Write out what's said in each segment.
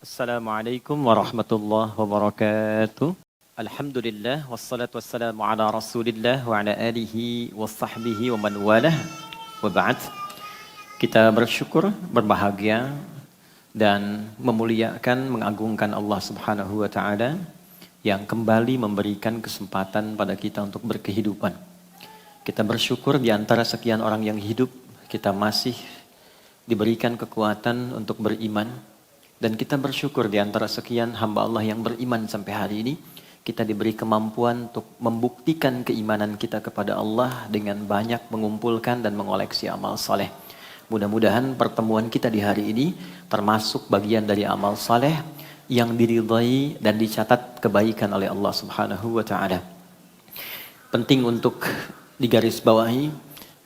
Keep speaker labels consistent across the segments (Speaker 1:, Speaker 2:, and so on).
Speaker 1: Assalamualaikum warahmatullahi wabarakatuh. Alhamdulillah wassalatu wassalamu ala Rasulillah wa ala alihi wa sahbihi wa man walah. Wa ba'd. Kita bersyukur, berbahagia dan memuliakan, mengagungkan Allah Subhanahu wa taala yang kembali memberikan kesempatan pada kita untuk berkehidupan. Kita bersyukur di antara sekian orang yang hidup, kita masih diberikan kekuatan untuk beriman. Dan kita bersyukur di antara sekian hamba Allah yang beriman sampai hari ini, kita diberi kemampuan untuk membuktikan keimanan kita kepada Allah dengan banyak mengumpulkan dan mengoleksi amal saleh. Mudah-mudahan pertemuan kita di hari ini termasuk bagian dari amal saleh yang diridhai dan dicatat kebaikan oleh Allah Subhanahu wa taala. Penting untuk digarisbawahi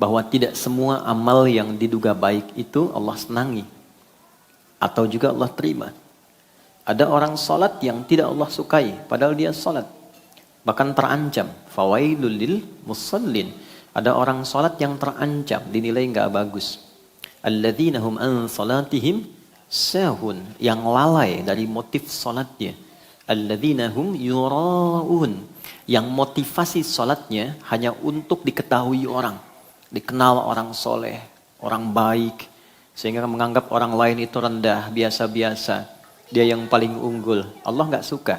Speaker 1: bahwa tidak semua amal yang diduga baik itu Allah senangi atau juga Allah terima. Ada orang salat yang tidak Allah sukai padahal dia salat, bahkan terancam fawailul lil musallin. Ada orang salat yang terancam dinilai enggak bagus. Alladzina hum an salatihim sahun, yang lalai dari motif salatnya. Alladzina hum yuraun, yang motivasi salatnya hanya untuk diketahui orang, dikenal orang soleh, orang baik, sehingga menganggap orang lain itu rendah, biasa-biasa. Dia yang paling unggul. Allah nggak suka.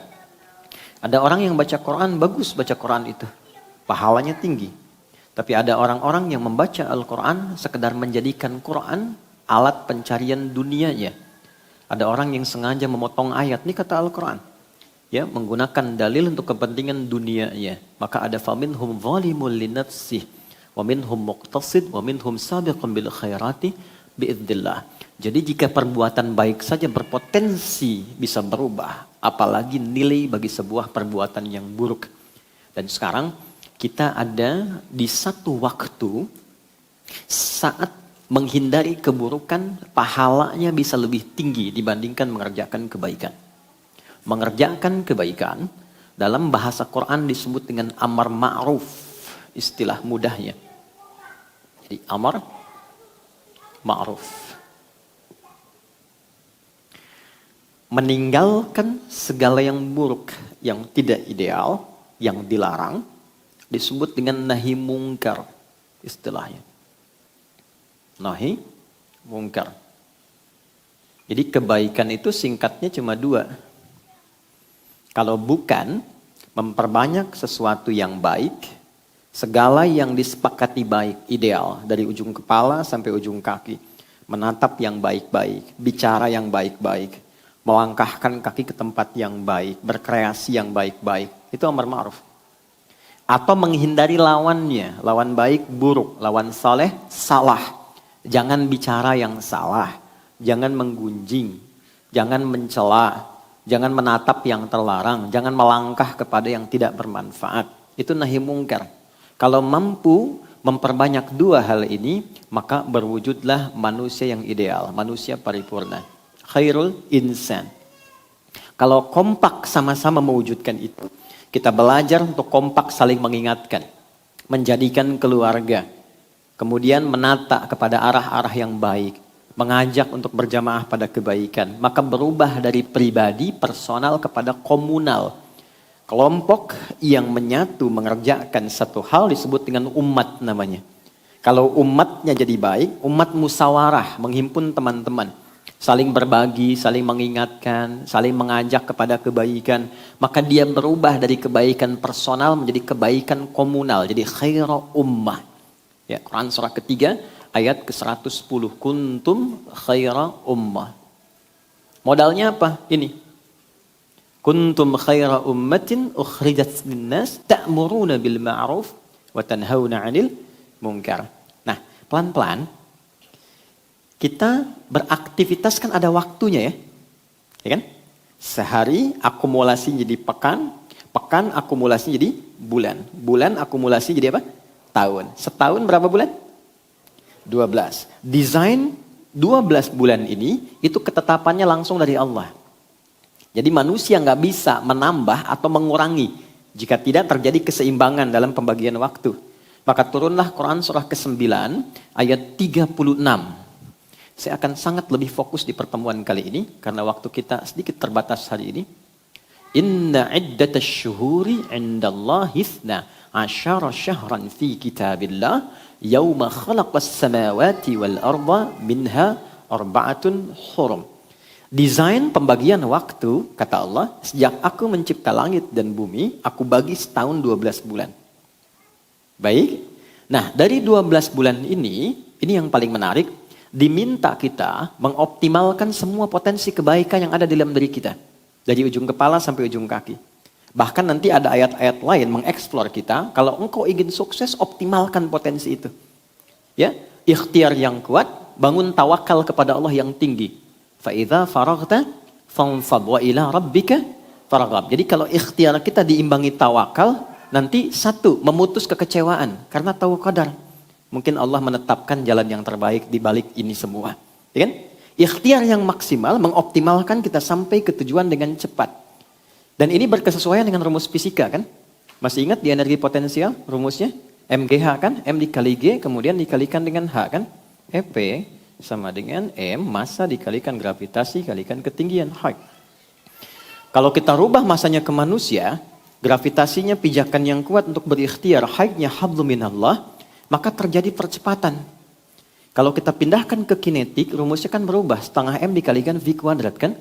Speaker 1: Ada orang yang baca Quran, bagus baca Quran itu. Pahalanya tinggi. Tapi ada orang-orang yang membaca Al-Quran sekedar menjadikan Quran alat pencarian dunianya. Ada orang yang sengaja memotong ayat. Ini kata Al-Quran. Ya, menggunakan dalil untuk kepentingan dunianya. Maka ada faminhum zalimul linafsih, wa minhum muqtasid, wa minhum sabiqun bil khairati biiznillah. Jadi jika perbuatan baik saja berpotensi bisa berubah, apalagi nilai bagi sebuah perbuatan yang buruk. Dan sekarang kita ada di satu waktu saat menghindari keburukan pahalanya bisa lebih tinggi dibandingkan mengerjakan kebaikan. Mengerjakan kebaikan dalam bahasa Quran disebut dengan amar ma'ruf, istilah mudahnya. Jadi amar ma'ruf, meninggalkan segala yang buruk, yang tidak ideal, yang dilarang, disebut dengan nahi mungkar, istilahnya. Nahi mungkar. Jadi kebaikan itu singkatnya cuma dua. Kalau bukan memperbanyak sesuatu yang baik, segala yang disepakati baik, ideal, dari ujung kepala sampai ujung kaki. Menatap yang baik-baik, bicara yang baik-baik, melangkahkan kaki ke tempat yang baik, berkreasi yang baik-baik. Itu amar ma'ruf. Atau menghindari lawannya, lawan baik buruk, lawan saleh salah. Jangan bicara yang salah, jangan menggunjing, jangan mencela, jangan menatap yang terlarang, jangan melangkah kepada yang tidak bermanfaat. Itu nahi mungkar. Kalau mampu memperbanyak dua hal ini, maka berwujudlah manusia yang ideal, manusia paripurna. Khairul insan. Kalau kompak sama-sama mewujudkan itu, kita belajar untuk kompak saling mengingatkan, menjadikan keluarga, kemudian menata kepada arah-arah yang baik, mengajak untuk berjamaah pada kebaikan, maka berubah dari pribadi, personal kepada komunal. Kelompok yang menyatu mengerjakan satu hal disebut dengan umat namanya. Kalau umatnya jadi baik, umat musyawarah, menghimpun teman-teman. Saling berbagi, saling mengingatkan, saling mengajak kepada kebaikan. Maka dia berubah dari kebaikan personal menjadi kebaikan komunal. Jadi khairu ummah. Ya, Quran surah ketiga ayat ke-110. Kuntum khairu ummah. Modalnya apa? Ini. Kuntum khaira ummatin ukhrijat linnas ta'muruna bil ma'ruf wa tanhauna 'anil munkar. Nah, pelan-pelan kita beraktivitas kan ada waktunya ya. Ya kan? Sehari akumulasi jadi pekan, pekan akumulasi jadi bulan, bulan akumulasi jadi apa? Tahun. Setahun berapa bulan? 12. Desain 12 bulan ini itu ketetapannya langsung dari Allah. Jadi manusia nggak bisa menambah atau mengurangi jika tidak terjadi keseimbangan dalam pembagian waktu. Maka turunlah Quran surah ke-9 ayat 36. Saya akan sangat lebih fokus di pertemuan kali ini karena waktu kita sedikit terbatas hari ini. Inna iddatash syuhuri 'indallahi 12 syahran fi kitabillah yauma khalaqas samawati wal arda minha arba'atun hurum. Desain pembagian waktu, kata Allah, sejak aku mencipta langit dan bumi, aku bagi setahun 12 bulan. Baik, nah dari 12 bulan ini yang paling menarik, diminta kita mengoptimalkan semua potensi kebaikan yang ada di dalam diri kita. Dari ujung kepala sampai ujung kaki. Bahkan nanti ada ayat-ayat lain mengeksplor kita, kalau engkau ingin sukses, optimalkan potensi itu. Ya, ikhtiar yang kuat, bangun tawakal kepada Allah yang tinggi. Fa'idha faraghta fanfad wa ila rabbika farghab. Jadi kalau ikhtiar kita diimbangi tawakal, nanti satu, memutus kekecewaan karena tahu qadar. Mungkin Allah menetapkan jalan yang terbaik di balik ini semua. Ya kan? Ikhtiar yang maksimal mengoptimalkan kita sampai ke tujuan dengan cepat. Dan ini berkesesuaian dengan rumus fisika kan? Masih ingat di energi potensial rumusnya? MGH kan? M dikali G kemudian dikalikan dengan H kan? EP sama dengan M, massa dikalikan gravitasi kalikan ketinggian height. Kalau kita rubah masanya ke manusia, gravitasinya pijakan yang kuat untuk berikhtiar, heightnya hablum minallah, maka terjadi percepatan. Kalau kita pindahkan ke kinetik, rumusnya kan berubah, setengah M dikalikan V kuadrat kan?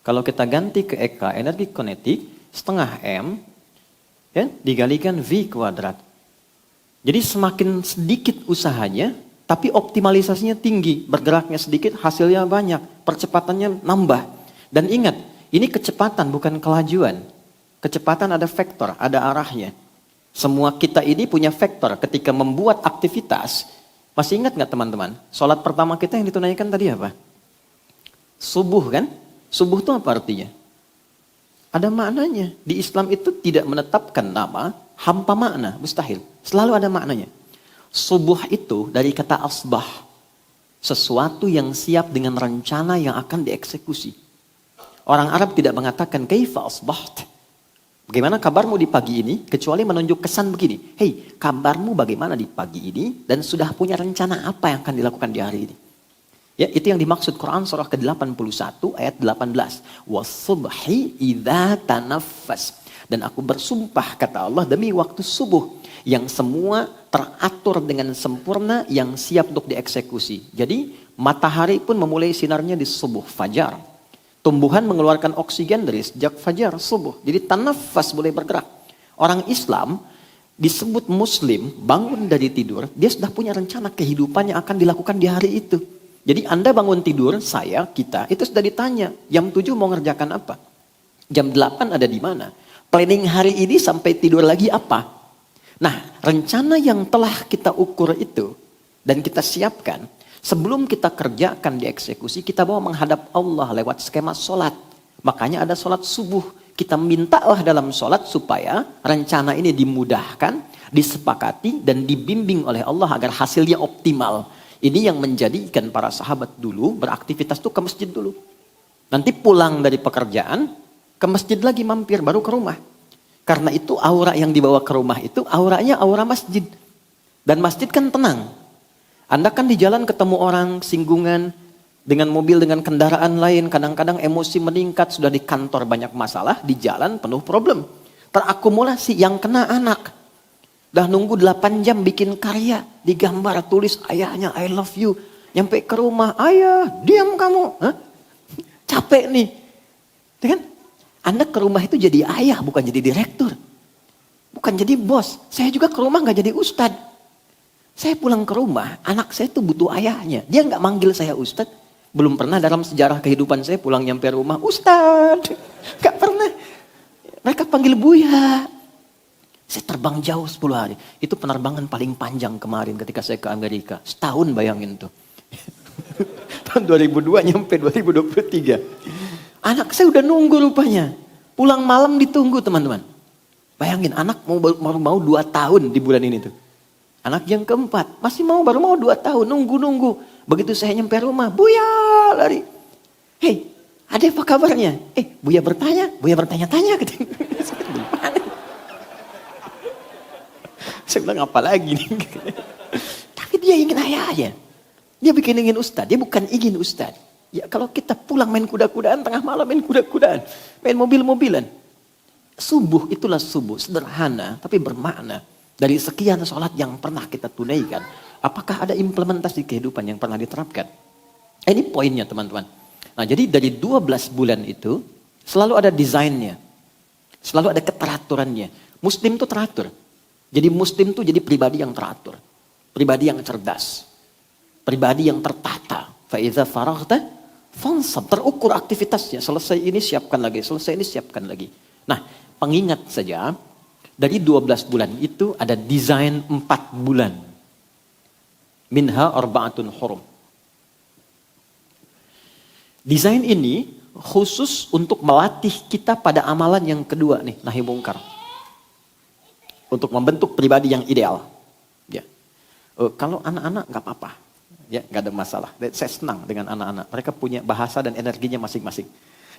Speaker 1: Kalau kita ganti ke EK, energi kinetik, setengah M ya, dikalikan V kuadrat. Jadi semakin sedikit usahanya, tapi optimalisasinya tinggi, bergeraknya sedikit, hasilnya banyak, percepatannya nambah. Dan ingat, ini kecepatan bukan kelajuan. Kecepatan ada vektor, ada arahnya. Semua kita ini punya vektor ketika membuat aktivitas. Masih ingat nggak teman-teman? Sholat pertama kita yang ditunaikan tadi apa? Subuh kan? Subuh itu apa artinya? Ada maknanya. Di Islam itu tidak menetapkan nama, hampa makna, mustahil. Selalu ada maknanya. Subuh itu dari kata asbah. Sesuatu yang siap dengan rencana yang akan dieksekusi. Orang Arab tidak mengatakan kaifa asbaht. Bagaimana kabarmu di pagi ini? Kecuali menunjuk kesan begini. Hei, kabarmu bagaimana di pagi ini? Dan sudah punya rencana apa yang akan dilakukan di hari ini? Ya, itu yang dimaksud Quran surah ke-81 ayat 18. Wasubhi idza tanaffas. Dan aku bersumpah kata Allah demi waktu subuh yang semua teratur dengan sempurna yang siap untuk dieksekusi. Jadi matahari pun memulai sinarnya di subuh fajar. Tumbuhan mengeluarkan oksigen dari sejak fajar subuh. Jadi tanafas boleh bergerak. Orang Islam disebut muslim bangun dari tidur, dia sudah punya rencana kehidupan yang akan dilakukan di hari itu. Jadi Anda bangun tidur, saya, kita, itu sudah ditanya, jam 7 mau ngerjakan apa? Jam 8 ada di mana? Planning hari ini sampai tidur lagi apa? Nah, rencana yang telah kita ukur itu dan kita siapkan, sebelum kita kerjakan dieksekusi, kita bawa menghadap Allah lewat skema sholat. Makanya ada sholat subuh. Kita mintalah dalam sholat supaya rencana ini dimudahkan, disepakati dan dibimbing oleh Allah agar hasilnya optimal. Ini yang menjadikan para sahabat dulu beraktivitas tuh ke masjid dulu. Nanti pulang dari pekerjaan, ke masjid lagi mampir, baru ke rumah. Karena itu aura yang dibawa ke rumah itu auranya aura masjid. Dan masjid kan tenang. Anda kan di jalan ketemu orang singgungan dengan mobil, dengan kendaraan lain. Kadang-kadang emosi meningkat, sudah di kantor banyak masalah, di jalan penuh problem. Terakumulasi yang kena anak. Dah nunggu 8 jam bikin karya, digambar, tulis ayahnya I love you. Nyampe ke rumah, ayah diam kamu. Hah? Capek nih. Kan? Anda ke rumah itu jadi ayah, bukan jadi direktur. Bukan jadi bos. Saya juga ke rumah gak jadi ustad. Saya pulang ke rumah, anak saya tuh butuh ayahnya. Dia gak manggil saya ustad. Belum pernah dalam sejarah kehidupan saya pulang nyampe rumah, ustad. Gak pernah. Mereka panggil Buya. Saya terbang jauh 10 hari. Itu penerbangan paling panjang kemarin ketika saya ke Amerika. Setahun bayangin tuh. Tahun 2002 nyampe 2023. Anak saya udah nunggu rupanya. Pulang malam ditunggu teman-teman. Bayangin anak mau 2 tahun di bulan ini tuh. Anak yang keempat masih baru mau 2 tahun nunggu. Begitu saya nyampe rumah, Buya lari. Hei, ada apa kabarnya? Buya bertanya-tanya. Saya bilang apa lagi nih? Tapi dia ingin ayahnya.
Speaker 2: Dia bikin ingin ustaz, dia bukan ingin ustaz. Ya kalau kita pulang main kuda-kudaan, tengah malam main kuda-kudaan, main mobil-mobilan. Subuh itulah subuh, sederhana tapi bermakna. Dari sekian sholat yang pernah kita tunaikan, apakah ada implementasi kehidupan yang pernah diterapkan? Ini poinnya teman-teman. Nah jadi dari 12 bulan itu, selalu ada desainnya. Selalu ada keteraturannya. Muslim itu teratur. Jadi Muslim itu jadi pribadi yang teratur. Pribadi yang cerdas. Pribadi yang tertata. Faiza faraghta fansab. Terukur aktivitasnya. Selesai ini siapkan lagi. Selesai ini siapkan lagi. Nah pengingat saja. Dari 12 bulan itu ada desain 4 bulan. Minha arba'atun hurum. Desain ini khusus untuk melatih kita pada amalan yang kedua nih, nahi mungkar. Untuk membentuk pribadi yang ideal. Ya. Kalau anak-anak nggak apa-apa, ya nggak ada masalah. Saya senang dengan anak-anak. Mereka punya bahasa dan energinya masing-masing.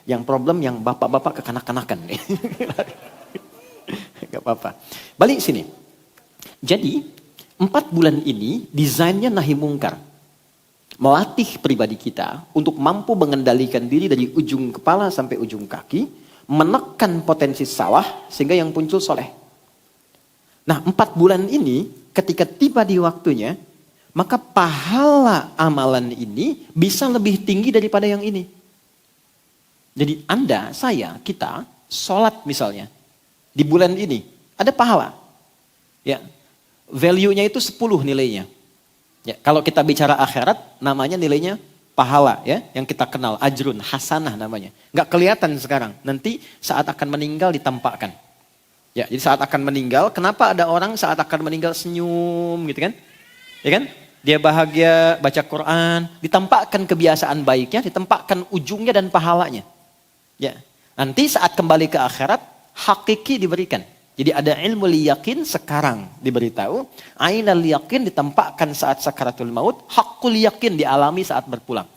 Speaker 2: Yang problem yang bapak-bapak kekanak-kanakan nih. Nggak apa-apa. Balik sini. Jadi 4 bulan ini desainnya nahi mungkar. Melatih pribadi kita untuk mampu mengendalikan diri dari ujung kepala sampai ujung kaki, menekan potensi salah sehingga yang muncul soleh. Nah 4 bulan ini ketika tiba di waktunya, maka pahala amalan ini bisa lebih tinggi daripada yang ini. Jadi Anda, saya, kita sholat misalnya di bulan ini ada pahala. Ya, value-nya itu 10 nilainya. Ya, kalau kita bicara akhirat, namanya nilainya pahala ya, yang kita kenal ajrun, hasanah namanya. Nggak kelihatan sekarang, nanti saat akan meninggal ditampakkan. Ya, jadi saat akan meninggal, kenapa ada orang saat akan meninggal senyum gitu kan? Ya kan? Dia bahagia baca Quran, ditampakkan kebiasaan baiknya, ditampakkan ujungnya dan pahalanya. Ya, nanti saat kembali ke akhirat, hakiki diberikan. Jadi ada ilmu yakin sekarang diberitahu, ainal yakin ditampakkan saat sakaratul maut, hakul yakin dialami saat berpulang.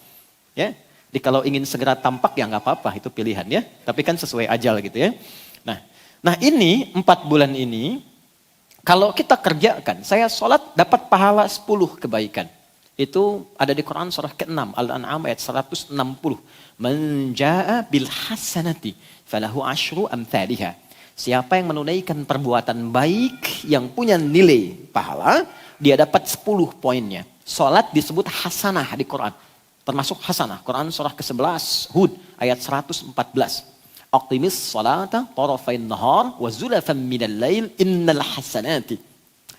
Speaker 2: Ya, jadi kalau ingin segera tampak ya nggak apa-apa, itu pilihan ya. Tapi kan sesuai ajal gitu ya. Nah ini 4 bulan ini, kalau kita kerjakan, saya sholat dapat pahala 10 kebaikan. Itu ada di Quran surah ke-6, Al-An'am ayat 160. Man jaa bil hasanati falahu asyru amthaliha. Siapa yang menunaikan perbuatan baik yang punya nilai pahala, dia dapat 10 poinnya. Salat disebut hasanah di Quran. Termasuk hasanah. Quran surah ke-11 Hud ayat 114. Aqimis salata tarafain nahar wa zulafan minal lail innal hasanati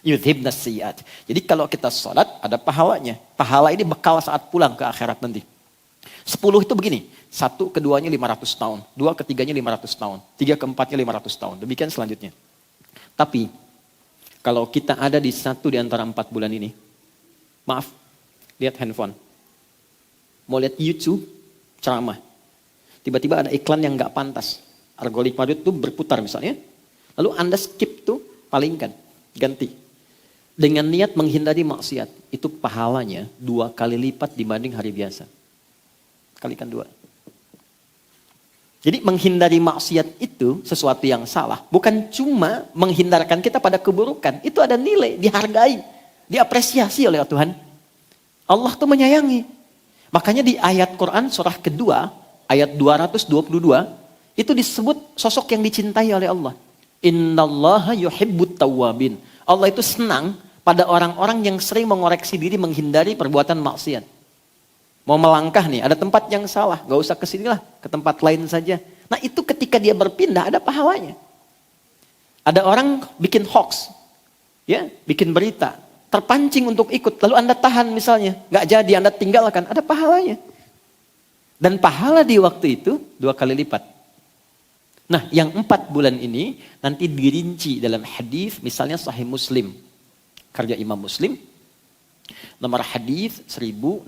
Speaker 2: yudhibnas sayyiat. Jadi kalau kita salat ada pahalanya. Pahala ini bekal saat pulang ke akhirat nanti. 10 itu begini. 1 keduanya 500 tahun. 2 ketiganya 500 tahun. 3 keempatnya 500 tahun. Demikian selanjutnya. Tapi kalau kita ada di satu di antara 4 bulan ini. Maaf. Lihat handphone. Mau lihat YouTube. Ceramah. Tiba-tiba ada iklan yang gak pantas. Algoritma itu berputar misalnya. Lalu Anda skip tuh. Palingkan. Ganti. Dengan niat menghindari maksiat. Itu pahalanya 2 kali lipat dibanding hari biasa. Kalikan 2. Jadi menghindari maksiat itu sesuatu yang salah. Bukan cuma menghindarkan kita pada keburukan. Itu ada nilai, dihargai, diapresiasi oleh Tuhan. Allah tuh menyayangi. Makanya di ayat Quran surah kedua, ayat 222, itu disebut sosok yang dicintai oleh Allah. Innallaha yuhibbut tawwabin. Allah itu senang pada orang-orang yang sering mengoreksi diri menghindari perbuatan maksiat. Mau melangkah nih, ada tempat yang salah, gak usah ke sinilah, ke tempat lain saja. Nah itu ketika dia berpindah ada pahalanya. Ada orang bikin hoax, ya, bikin berita, terpancing untuk ikut, lalu Anda tahan misalnya, gak jadi Anda tinggalkan, ada pahalanya. Dan pahala di waktu itu 2 kali lipat. Nah yang 4 bulan ini nanti dirinci dalam hadis, misalnya Sahih Muslim, karya Imam Muslim. Nomor hadis 1679.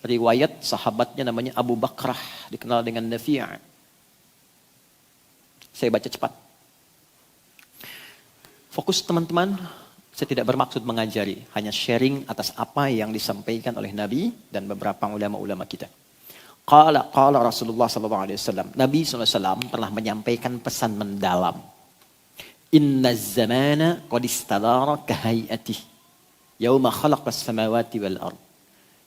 Speaker 2: Riwayat sahabatnya namanya Abu Bakrah, dikenal dengan Nafi'. Saya baca cepat. Fokus teman-teman, saya tidak bermaksud mengajari, hanya sharing atas apa yang disampaikan oleh Nabi dan beberapa ulama-ulama kita. Qala Rasulullah SAW. Nabi SAW pernah menyampaikan pesan mendalam. Inna zamana qad istadara kahayatih Yauma khalaqas samawati wal ard.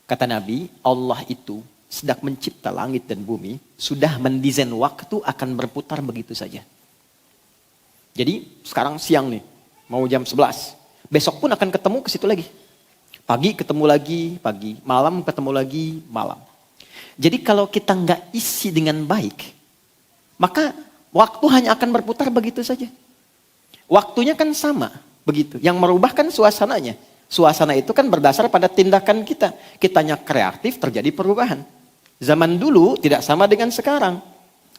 Speaker 2: Kata Nabi, Allah itu sedang mencipta langit dan bumi, sudah mendesain waktu akan berputar begitu saja. Jadi sekarang siang nih, mau jam 11. Besok pun akan ketemu ke situ lagi. Pagi ketemu lagi, pagi. Malam ketemu lagi, malam. Jadi kalau kita nggak isi dengan baik, maka waktu hanya akan berputar begitu saja. Waktunya kan sama, begitu. Yang merubah kan suasananya. Suasana itu kan berdasar pada tindakan kita. Kitanya kreatif, terjadi perubahan. Zaman dulu tidak sama dengan sekarang.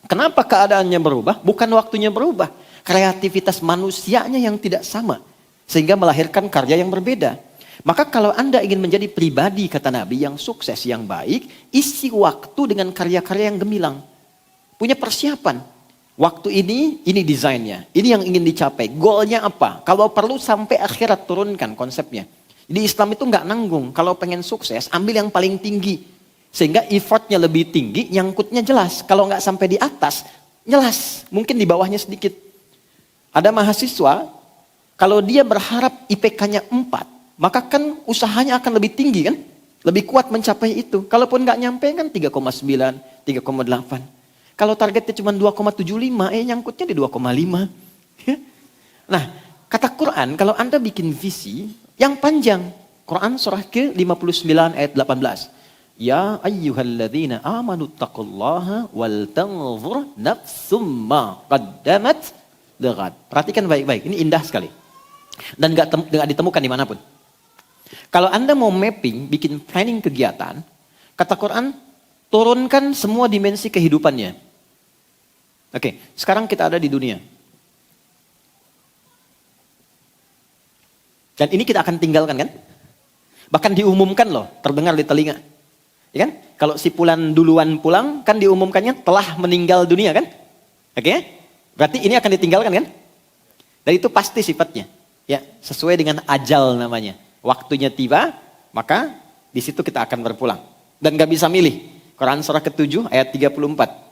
Speaker 2: Kenapa keadaannya berubah? Bukan waktunya berubah. Kreativitas manusianya yang tidak sama. Sehingga melahirkan karya yang berbeda. Maka kalau Anda ingin menjadi pribadi, kata Nabi, yang sukses, yang baik, isi waktu dengan karya-karya yang gemilang. Punya persiapan. Waktu ini desainnya. Ini yang ingin dicapai. Goalnya apa? Kalau perlu sampai akhirat turunkan konsepnya. Di Islam itu nggak nanggung. Kalau pengen sukses, ambil yang paling tinggi. Sehingga effortnya lebih tinggi, nyangkutnya jelas. Kalau nggak sampai di atas, jelas. Mungkin di bawahnya sedikit. Ada mahasiswa, kalau dia berharap IPK-nya 4, maka kan usahanya akan lebih tinggi kan? Lebih kuat mencapai itu. Kalaupun nggak nyampe kan 3,9, 3,8. Kalau targetnya cuma 2,75, nyangkutnya di 2,5. Nah, kata Quran, kalau Anda bikin visi yang panjang. Quran surah ke-59 ayat 18. Ya ayyuhalladzina amanu taqullaha wal tanzur nafsum ma qaddamat lighad. Perhatikan baik-baik, ini indah sekali. Dan nggak ditemukan dimanapun. Kalau Anda mau mapping, bikin planning kegiatan, kata Quran, turunkan semua dimensi kehidupannya. Oke, sekarang kita ada di dunia. Dan ini kita akan tinggalkan kan? Bahkan diumumkan loh, terdengar di telinga. Ya kan? Kalau si Fulan duluan pulang, kan diumumkannya telah meninggal dunia kan? Oke? Berarti ini akan ditinggalkan kan? Dan itu pasti sifatnya. Ya, sesuai dengan ajal namanya. Waktunya tiba, maka di situ kita akan berpulang. Dan gak bisa milih. Quran surah ke-7 ayat 34.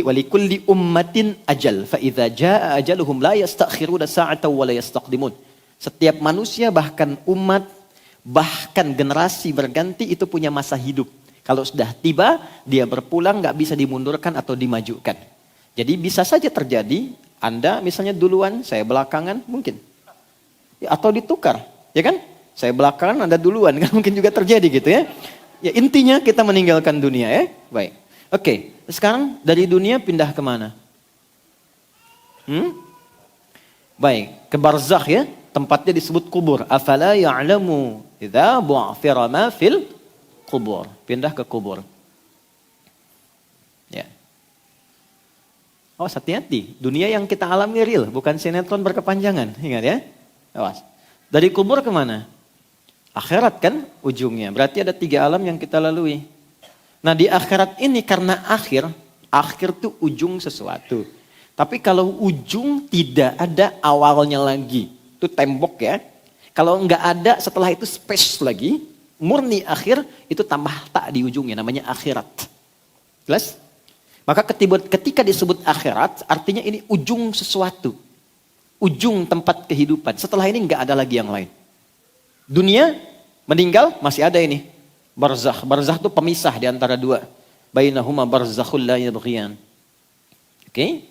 Speaker 2: Walikulli ummatin ajal fa idza jaa ajaluhum la yastakhiruna sa'atan wa la yastaqdimun. Setiap manusia, bahkan umat, bahkan generasi berganti itu punya masa hidup. Kalau sudah tiba, dia berpulang, nggak bisa dimundurkan atau dimajukan. Jadi bisa saja terjadi, Anda misalnya duluan, saya belakangan, mungkin. Ya, atau ditukar, ya kan? Saya belakangan, Anda duluan, kan mungkin juga terjadi gitu ya. Ya intinya kita meninggalkan dunia ya. Baik. Oke, sekarang dari dunia pindah kemana? Baik, ke barzakh ya. Tempatnya disebut kubur. Afala ya'lamu idza bu'thira ma fil kubur. Pindah ke kubur. Ya. Awas, hati-hati. Dunia yang kita alami real, bukan sinetron berkepanjangan. Ingat ya. Awas. Dari kubur kemana? Akhirat kan ujungnya. Berarti ada 3 alam yang kita lalui. Nah di akhirat ini karena akhir tuh ujung sesuatu. Tapi kalau ujung tidak ada awalnya lagi. Itu tembok ya. Kalau nggak ada setelah itu space lagi. Murni akhir itu tambah tak di ujungnya. Namanya akhirat. Jelas? Maka ketika disebut akhirat artinya ini ujung sesuatu. Ujung tempat kehidupan. Setelah ini nggak ada lagi yang lain. Dunia meninggal masih ada ini. Barzakh. Barzakh itu pemisah di antara dua. Bainahuma barzakhul la yabghiyan. Oke.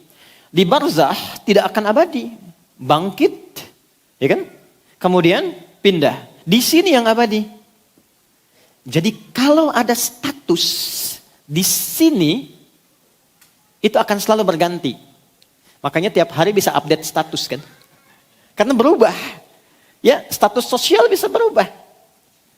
Speaker 2: Di barzakh tidak akan abadi. Bangkit. Ya kan? Kemudian pindah. Di sini yang abadi. Jadi kalau ada status di sini itu akan selalu berganti. Makanya tiap hari bisa update status kan? Karena berubah. Ya, status sosial bisa berubah.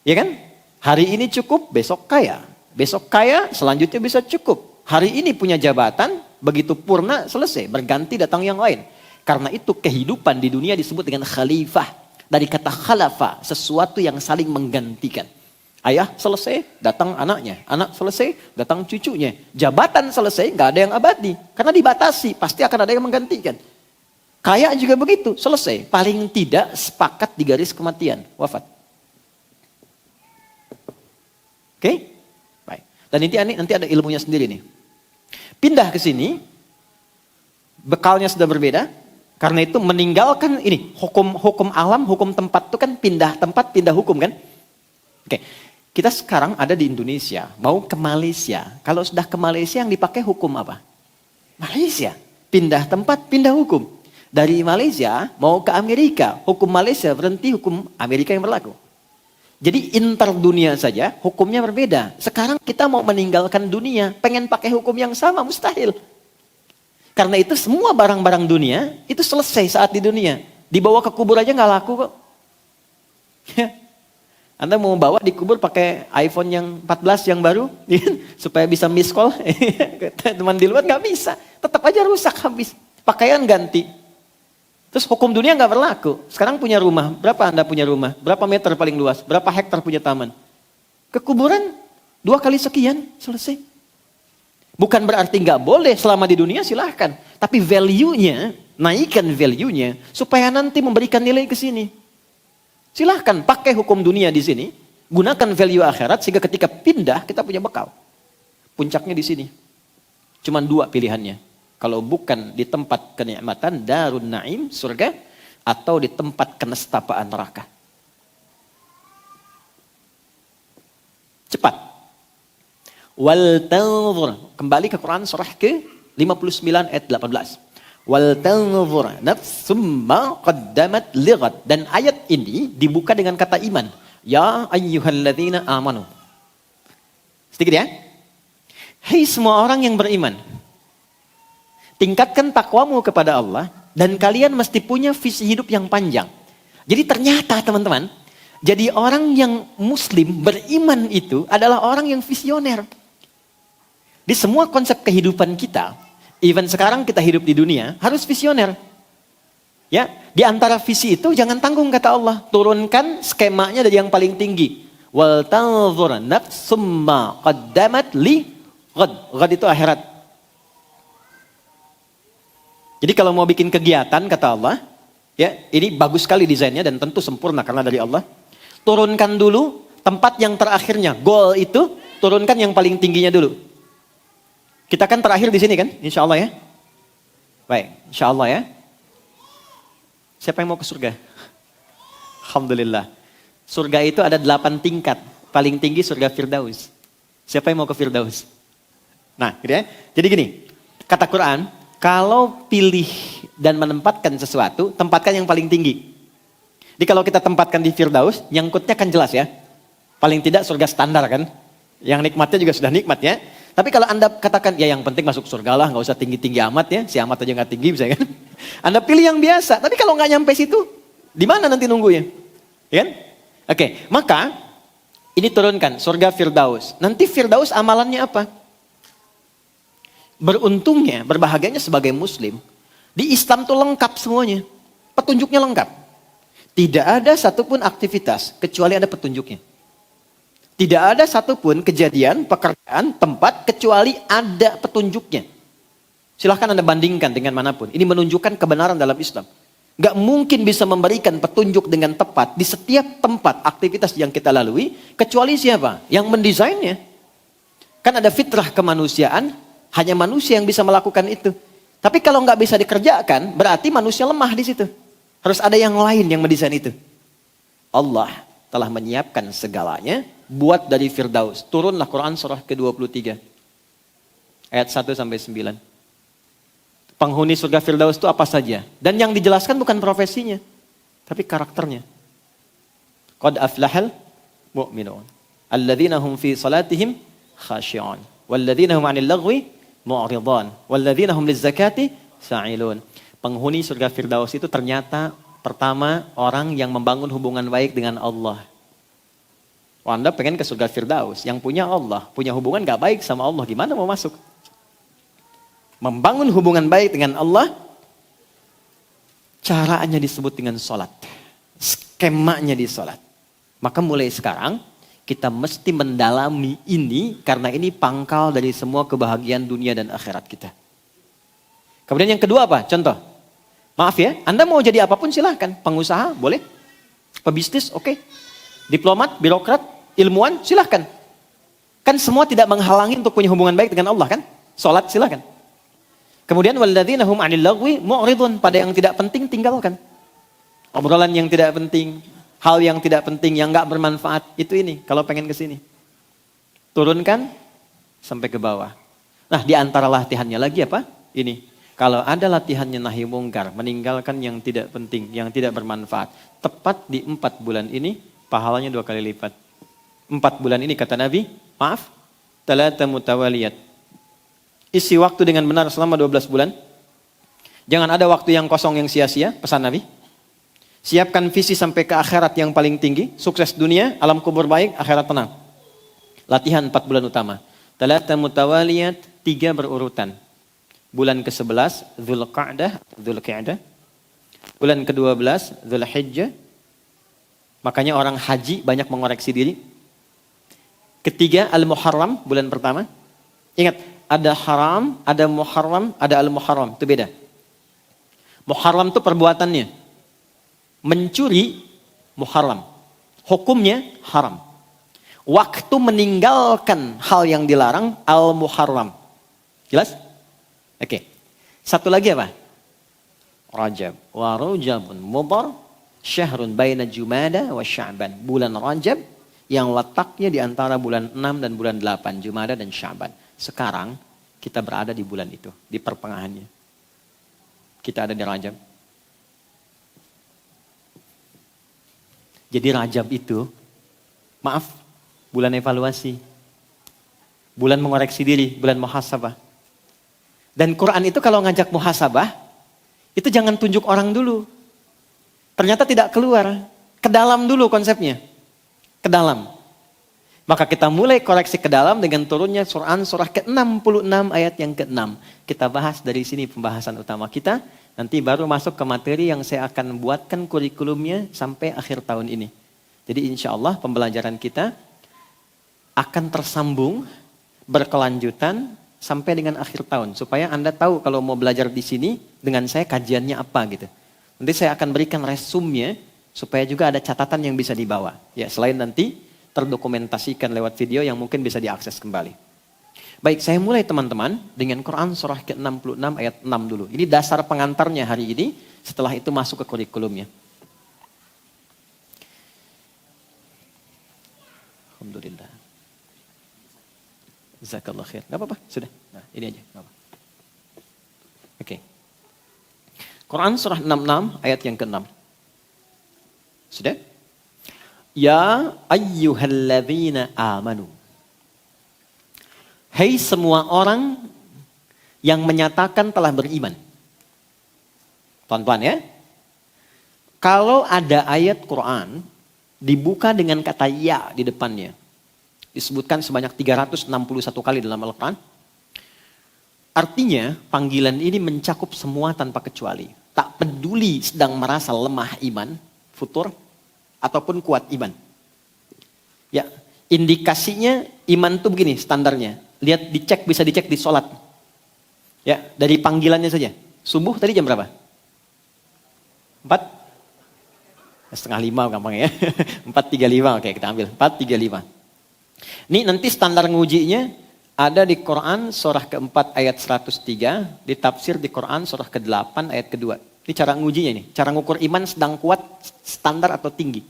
Speaker 2: Ya kan? Hari ini cukup, besok kaya. Besok kaya, selanjutnya bisa cukup. Hari ini punya jabatan, begitu purna, selesai. Berganti datang yang lain. Karena itu kehidupan di dunia disebut dengan khalifah. Dari kata khalafa, sesuatu yang saling menggantikan. Ayah selesai, datang anaknya. Anak selesai, datang cucunya. Jabatan selesai, gak ada yang abadi. Karena dibatasi, pasti akan ada yang menggantikan. Kaya juga begitu, selesai. Paling tidak sepakat di garis kematian, wafat. Oke? Baik. Dan nanti ada ilmunya sendiri nih. Pindah ke sini, bekalnya sudah berbeda. Karena itu meninggalkan ini, hukum alam, hukum tempat itu kan pindah tempat, pindah hukum kan. Oke, kita sekarang ada di Indonesia, mau ke Malaysia. Kalau sudah ke Malaysia yang dipakai hukum apa? Malaysia. Pindah tempat, pindah hukum. Dari Malaysia mau ke Amerika, hukum Malaysia berhenti, hukum Amerika yang berlaku. Jadi inter dunia saja hukumnya berbeda. Sekarang kita mau meninggalkan dunia, pengen pakai hukum yang sama, mustahil. Karena itu semua barang-barang dunia itu selesai saat di dunia. Dibawa ke kubur aja nggak laku kok. Anda mau bawa di kubur pakai iPhone yang 14 yang baru, supaya bisa miss call. Teman di luar nggak bisa, tetap aja rusak habis. Pakaian ganti. Terus hukum dunia nggak berlaku. Sekarang punya rumah, berapa Anda punya rumah? Berapa meter paling luas? Berapa hektar punya taman? Ke kuburan 2 kali sekian, selesai. Bukan berarti nggak boleh selama di dunia, silahkan. Tapi value-nya, naikkan value-nya supaya nanti memberikan nilai ke sini. Silahkan pakai hukum dunia di sini, gunakan value akhirat sehingga ketika pindah kita punya bekal. Puncaknya di sini. Cuman 2 pilihannya. Kalau bukan di tempat kenikmatan darun naim, surga, atau di tempat kenestapaan neraka. Cepat. Wal tanzur, kembali ke Quran surah ke-59 ayat 18. Wal tanzur nafsum ma qaddamat lighad. Dan ayat ini dibuka dengan kata iman. Ya ayyuhalladzina amanu. Sedikit ya. Hei semua orang yang beriman. Tingkatkan takwamu kepada Allah dan kalian mesti punya visi hidup yang panjang. Jadi ternyata teman-teman, jadi orang yang muslim beriman itu adalah orang yang visioner. Di semua konsep kehidupan kita, even sekarang kita hidup di dunia, harus visioner. Ya, di antara visi itu jangan tanggung kata Allah, turunkan skemanya dari yang paling tinggi. Wal tanzur nafsum ma qaddamat li ghad. Ghad itu akhirat. Jadi kalau mau bikin kegiatan kata Allah, ya, ini bagus sekali desainnya dan tentu sempurna karena dari Allah. Turunkan dulu tempat yang terakhirnya, goal itu turunkan yang paling tingginya dulu. Kita kan terakhir di sini kan, insya Allah ya. Baik, insya Allah ya. Siapa yang mau ke surga? Alhamdulillah. Surga itu ada 8 tingkat. Paling tinggi surga Firdaus. Siapa yang mau ke Firdaus? Nah, gitu ya. Jadi gini, kata Quran, kalau pilih dan menempatkan sesuatu, tempatkan yang paling tinggi. Jadi kalau kita tempatkan di Firdaus, nyangkutnya kan jelas ya. Paling tidak surga standar kan. Yang nikmatnya juga sudah nikmat ya. Tapi kalau Anda katakan, ya yang penting masuk surga lah, nggak usah tinggi-tinggi amat ya. Si amat aja nggak tinggi misalnya kan. Anda pilih yang biasa. Tapi kalau nggak nyampe situ, di mana nanti nunggunya? Ya kan? Oke, maka ini turunkan surga Firdaus. Nanti Firdaus amalannya apa? Beruntungnya, berbahagianya sebagai muslim, di Islam tuh lengkap semuanya. Petunjuknya lengkap. Tidak ada satupun aktivitas kecuali ada petunjuknya. Tidak ada satupun kejadian, pekerjaan, tempat kecuali ada petunjuknya. Silahkan Anda bandingkan dengan manapun. Ini menunjukkan kebenaran dalam Islam. Gak mungkin bisa memberikan petunjuk dengan tepat di setiap tempat aktivitas yang kita lalui, kecuali siapa? Yang mendesainnya. Kan ada fitrah kemanusiaan, hanya manusia yang bisa melakukan itu. Tapi kalau nggak bisa dikerjakan, berarti manusia lemah di situ. Harus ada yang lain yang mendesain itu. Allah telah menyiapkan segalanya buat dari Firdaus. Turunlah Quran surah ke-23. Ayat 1 sampai 9. Penghuni surga Firdaus itu apa saja? Dan yang dijelaskan bukan profesinya, tapi karakternya. Qad aflahal mu'minun. Alladzina hum fi salatihim khashi'un. Walladzina hum 'anil lagwi mu'ridun. Walladzina hum lizzakati sa'ilun. Penghuni surga Firdaus itu ternyata pertama orang yang membangun hubungan baik dengan Allah. Anda pengen ke surga Firdaus, yang punya Allah, punya hubungan gak baik sama Allah, gimana mau masuk? Membangun hubungan baik dengan Allah, caranya disebut dengan sholat. Skemanya di sholat. Maka mulai sekarang, kita mesti mendalami ini, karena ini pangkal dari semua kebahagiaan dunia dan akhirat kita. Kemudian yang kedua apa? Contoh. Maaf ya, Anda mau jadi apapun silahkan. Pengusaha, boleh. Pebisnis, oke. Diplomat, birokrat, ilmuwan, silahkan. Kan semua tidak menghalangi untuk punya hubungan baik dengan Allah kan? Sholat silahkan. Kemudian walladzina hum 'anil lagwi mu'ridun, pada yang tidak penting tinggalkan. Obrolan yang tidak penting, hal yang tidak penting, yang enggak bermanfaat, itu ini kalau pengen ke sini. Turunkan sampai ke bawah. Nah, di antara latihannya lagi apa? Ini. Kalau ada latihannya nahi mungkar, meninggalkan yang tidak penting, yang tidak bermanfaat. Tepat di 4 bulan ini, pahalanya 2 kali lipat. 4 bulan ini kata Nabi, maaf, talata mutawaliyat. Isi waktu dengan benar selama 12 bulan. Jangan ada waktu yang kosong yang sia-sia, pesan Nabi. Siapkan visi sampai ke akhirat yang paling tinggi. Sukses dunia, alam kubur baik, akhirat tenang. Latihan 4 bulan utama. Talata mutawaliyat, 3 berurutan. Bulan ke-11, Dzulqa'dah. Bulan ke-12, Dzulhijjah. Makanya orang haji banyak mengoreksi diri. Ketiga, Al-Muharram, bulan pertama. Ingat, ada haram, ada muharram, ada al-muharram. Itu beda. Muharram itu perbuatannya. Mencuri, muharram. Hukumnya, haram. Waktu meninggalkan hal yang dilarang, al-muharram. Jelas? Oke. Satu lagi apa? Rajab. Wa Rajabun Mudhar, syahrun baina Jumada wa Sya'ban. Bulan Rajab yang letaknya di antara bulan 6 dan bulan 8, Jumada dan Sya'ban. Sekarang kita berada di bulan itu, di pertengahannya. Kita ada di Rajab. Jadi Rajab itu, maaf, bulan evaluasi. Bulan mengoreksi diri, bulan muhasabah. Dan Quran itu kalau ngajak muhasabah, itu jangan tunjuk orang dulu. Ternyata tidak keluar. Ke dalam dulu konsepnya. Ke dalam. Maka kita mulai koreksi ke dalam dengan turunnya Quran surah ke-66 ayat yang ke-6. Kita bahas dari sini pembahasan utama kita. Nanti baru masuk ke materi yang saya akan buatkan kurikulumnya sampai akhir tahun ini. Jadi insya Allah pembelajaran kita akan tersambung, berkelanjutan sampai dengan akhir tahun. Supaya Anda tahu kalau mau belajar di sini dengan saya kajiannya apa gitu. Nanti saya akan berikan resumnya supaya juga ada catatan yang bisa dibawa. Ya, selain nanti terdokumentasikan lewat video yang mungkin bisa diakses kembali. Baik, saya mulai teman-teman dengan Quran surah ke-66 ayat 6 dulu. Ini dasar pengantarnya hari ini, setelah itu masuk ke kurikulumnya. Alhamdulillah. Jazakallah khair. Gak apa-apa, sudah. Nah, ini aja. Gak apa. Oke. Quran surah 66 ayat yang ke-6. Sudah? Ya ayyuhalladzina amanu. Hai semua orang yang menyatakan telah beriman. Tuan-tuan ya. Kalau ada ayat Quran dibuka dengan kata ya di depannya. Disebutkan sebanyak 361 kali dalam Al-Quran. Artinya panggilan ini mencakup semua tanpa kecuali. Tak peduli sedang merasa lemah iman, futur, ataupun kuat iman. Ya, indikasinya iman itu begini standarnya. Lihat, bisa dicek di sholat. Ya, dari panggilannya saja. Subuh tadi jam berapa? 4:30 gampang ya. 4:35, oke kita ambil. 4:35. Ini nanti standar ngujinya ada di Quran surah ke-4 ayat 103, ditafsir di Quran surah ke-8 ayat ke-2. Ini cara ngujinya ini, cara ngukur iman sedang kuat, standar atau tinggi.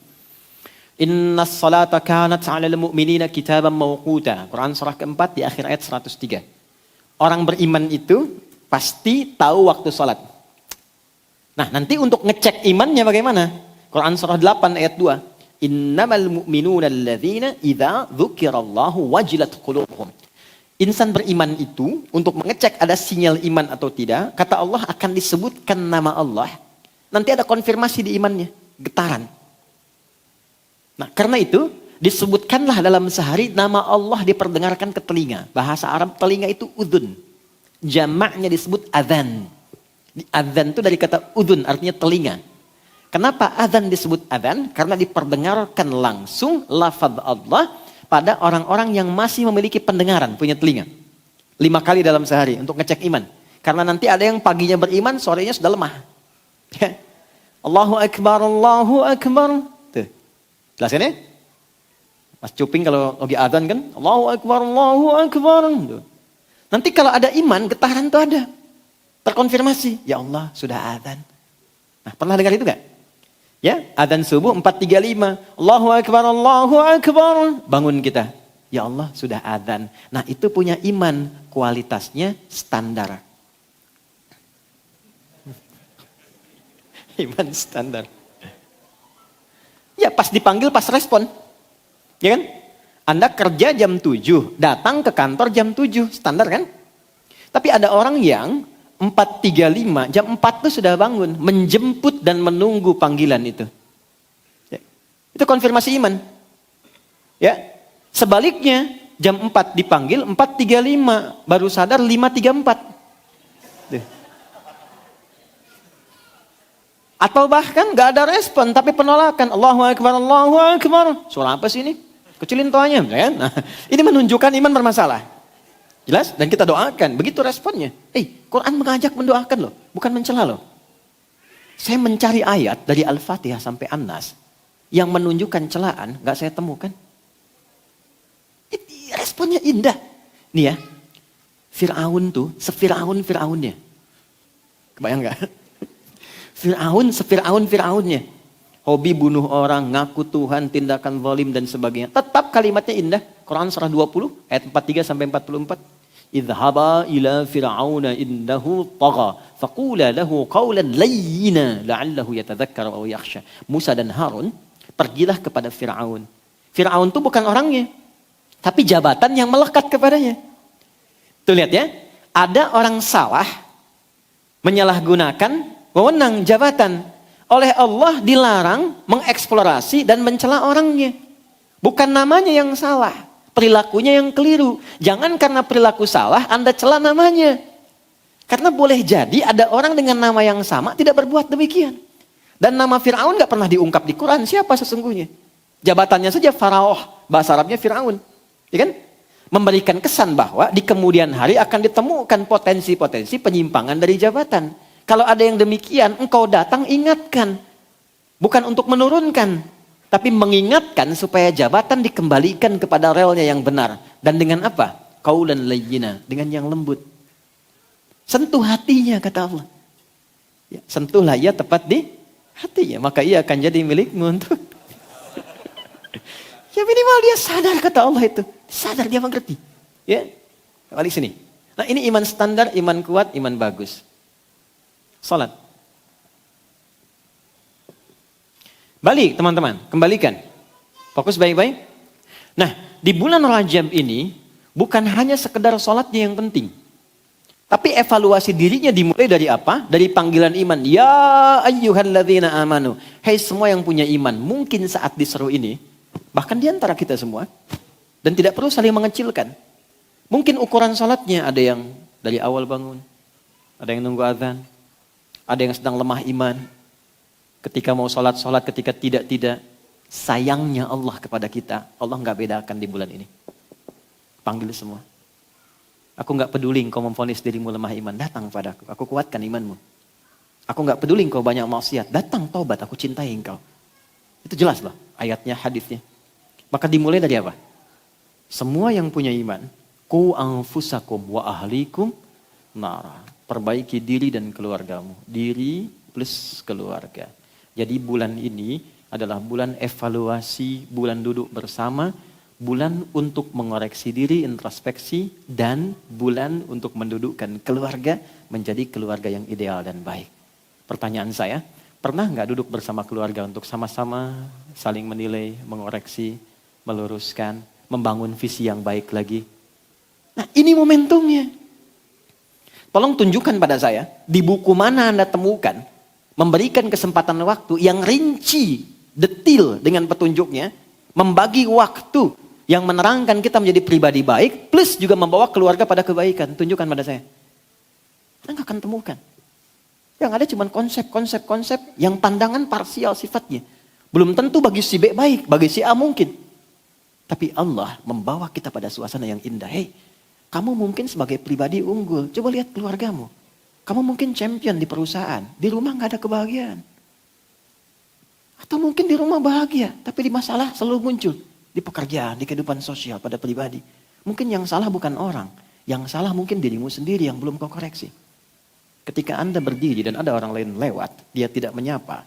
Speaker 2: Innas salata kanat 'alal mu'minina kitaban mawquta. Quran surah ke-4 di akhir ayat 103. Orang beriman itu pasti tahu waktu salat. Nah, nanti untuk ngecek imannya bagaimana? Quran surah 8 ayat 2. Innamal mu'minuna alladzina idza dzukirallahu wajilat qulubuhum. Insan beriman itu untuk mengecek ada sinyal iman atau tidak, kata Allah akan disebutkan nama Allah. Nanti ada konfirmasi di imannya, getaran. Nah, karena itu disebutkanlah dalam sehari nama Allah diperdengarkan ke telinga. Bahasa Arab telinga itu udhun. Jamaknya disebut adzan. Adzan itu dari kata udhun, artinya telinga. Kenapa adzan disebut adzan? Karena diperdengarkan langsung lafaz Allah pada orang-orang yang masih memiliki pendengaran, punya telinga. 5 kali dalam sehari untuk ngecek iman. Karena nanti ada yang paginya beriman, sorenya sudah lemah. Ya. Allahu Akbar, Allahu Akbar. Tuh. Jelaskan ya? Mas Cuping kalau lagi adzan kan, Allahu Akbar, Allahu Akbar. Tuh. Nanti kalau ada iman, getaran tuh ada. Terkonfirmasi, ya Allah sudah adzan. Nah, pernah dengar itu gak? Ya, adzan subuh 4.35. Allahu Akbar, Allahu Akbar. Bangun kita. Ya Allah sudah adzan. Nah, itu punya iman, kualitasnya standar. Iman standar. Ya, pas dipanggil, pas respon. Ya kan? Anda kerja jam 7, datang ke kantor jam 7, standar kan? Tapi ada orang yang 4.35, jam 4 tuh sudah bangun, menjemput dan menunggu panggilan itu. Ya. Itu konfirmasi iman. Ya. Sebaliknya, jam 4 dipanggil, 4.35, baru sadar 5.34. Tuh. Atau bahkan gak ada respon, tapi penolakan. Allahu Akbar, Allahu Akbar. Suara apa sih ini? Kecilin toanya, kan? Nah, ini menunjukkan iman bermasalah. Jelas? Dan kita doakan. Begitu responnya. Quran mengajak mendoakan loh. Bukan mencela loh. Saya mencari ayat dari Al-Fatihah sampai An-Nas yang menunjukkan celaan. Gak saya temukan. Responnya indah. Nih ya. Fir'aun tuh Fir'aunnya. Kebayang gak? Fir'aunnya. Hobi bunuh orang, ngaku Tuhan, tindakan zalim dan sebagainya. Tetap kalimatnya indah. Quran surah 20 ayat 43 sampai 44. Idhaba ila fir'auna innahu tagha faqula lahu qawlan layyina la'allahu yatadhakkar aw yakhsha. Musa dan Harun pergilah kepada Fir'aun. Fir'aun itu bukan orangnya, tapi jabatan yang melekat kepadanya. Tuh lihat ya, ada orang salah menyalahgunakan wewenang jabatan. Oleh Allah dilarang mengeksplorasi dan mencela orangnya. Bukan namanya yang salah. Perilakunya yang keliru. Jangan karena perilaku salah Anda cela namanya. Karena boleh jadi ada orang dengan nama yang sama tidak berbuat demikian. Dan nama Fir'aun gak pernah diungkap di Quran. Siapa sesungguhnya? Jabatannya saja Faraoh. Bahasa Arabnya Fir'aun. Ya kan? Memberikan kesan bahwa di kemudian hari akan ditemukan potensi-potensi penyimpangan dari jabatan. Kalau ada yang demikian, engkau datang ingatkan. Bukan untuk menurunkan. Tapi mengingatkan supaya jabatan dikembalikan kepada relnya yang benar. Dan dengan apa? Qaulan layyina. Dengan yang lembut. Sentuh hatinya kata Allah. Ya, sentuhlah ia tepat di hatinya. Maka ia akan jadi milikmu untuk. Ya minimal dia sadar kata Allah itu. Sadar dia mengerti. Ya, balik sini. Nah ini iman standar, iman kuat, iman bagus. Salat. Balik teman-teman, kembalikan. Fokus baik-baik. Nah, di bulan Rajab ini bukan hanya sekedar sholatnya yang penting. Tapi evaluasi dirinya dimulai dari apa? Dari panggilan iman. Ya ayyuhalladzina amanu. Hai semua yang punya iman. Mungkin saat diseru ini, bahkan di antara kita semua. Dan tidak perlu saling mengecilkan. Mungkin ukuran sholatnya ada yang dari awal bangun. Ada yang nunggu azan. Ada yang sedang lemah iman. Ketika mau sholat, ketika tidak. Sayangnya Allah kepada kita. Allah gak bedakan di bulan ini. Panggil semua. Aku gak peduli engkau memvonis dirimu lemah iman. Datang padaku, aku kuatkan imanmu. Aku gak peduli engkau banyak maksiat. Datang taubat, aku cintai engkau. Itu jelas loh ayatnya, hadisnya. Maka dimulai dari apa? Semua yang punya iman. Qu anfusakum wa ahlikum nara. Perbaiki diri dan keluargamu. Diri plus keluarga. Jadi bulan ini adalah bulan evaluasi, bulan duduk bersama, bulan untuk mengoreksi diri, introspeksi, dan bulan untuk mendudukkan keluarga menjadi keluarga yang ideal dan baik. Pertanyaan saya, pernah nggak duduk bersama keluarga untuk sama-sama saling menilai, mengoreksi, meluruskan, membangun visi yang baik lagi? Nah ini momentumnya. Tolong tunjukkan pada saya, di buku mana Anda temukan, memberikan kesempatan waktu yang rinci, detil dengan petunjuknya, membagi waktu yang menerangkan kita menjadi pribadi baik, plus juga membawa keluarga pada kebaikan. Tunjukkan pada saya. Anda nggak akan temukan. Yang ada cuma konsep yang pandangan parsial sifatnya. Belum tentu bagi si B baik, bagi si A mungkin. Tapi Allah membawa kita pada suasana yang indah. Hei, kamu mungkin sebagai pribadi unggul, coba lihat keluargamu. Kamu mungkin champion di perusahaan, di rumah gak ada kebahagiaan. Atau mungkin di rumah bahagia, tapi di masalah selalu muncul. Di pekerjaan, di kehidupan sosial, pada pribadi. Mungkin yang salah bukan orang, yang salah mungkin dirimu sendiri yang belum kau koreksi. Ketika Anda berdiri dan ada orang lain lewat, dia tidak menyapa.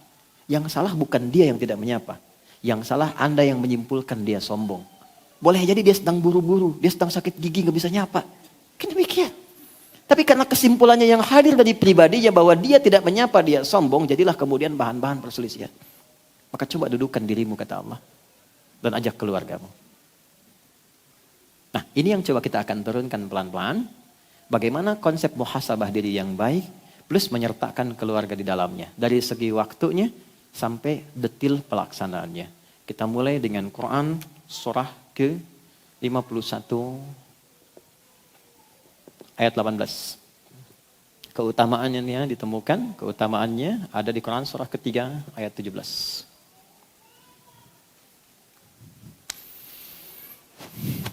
Speaker 2: Yang salah bukan dia yang tidak menyapa. Yang salah Anda yang menyimpulkan dia sombong. Boleh jadi dia sedang buru-buru, dia sedang sakit gigi gak bisa nyapa. Kan demikian. Tapi karena kesimpulannya yang hadir dari pribadinya bahwa dia tidak menyapa, dia sombong, jadilah kemudian bahan-bahan perselisihan. Maka coba dudukkan dirimu, kata Allah. Dan ajak keluargamu. Nah, ini yang coba kita akan turunkan pelan-pelan. Bagaimana konsep muhasabah diri yang baik, plus menyertakan keluarga di dalamnya. Dari segi waktunya sampai detil pelaksanaannya. Kita mulai dengan Quran surah ke-51 ayat 18. Keutamaannya ditemukan, keutamaannya ada di Quran surah ketiga ayat 17.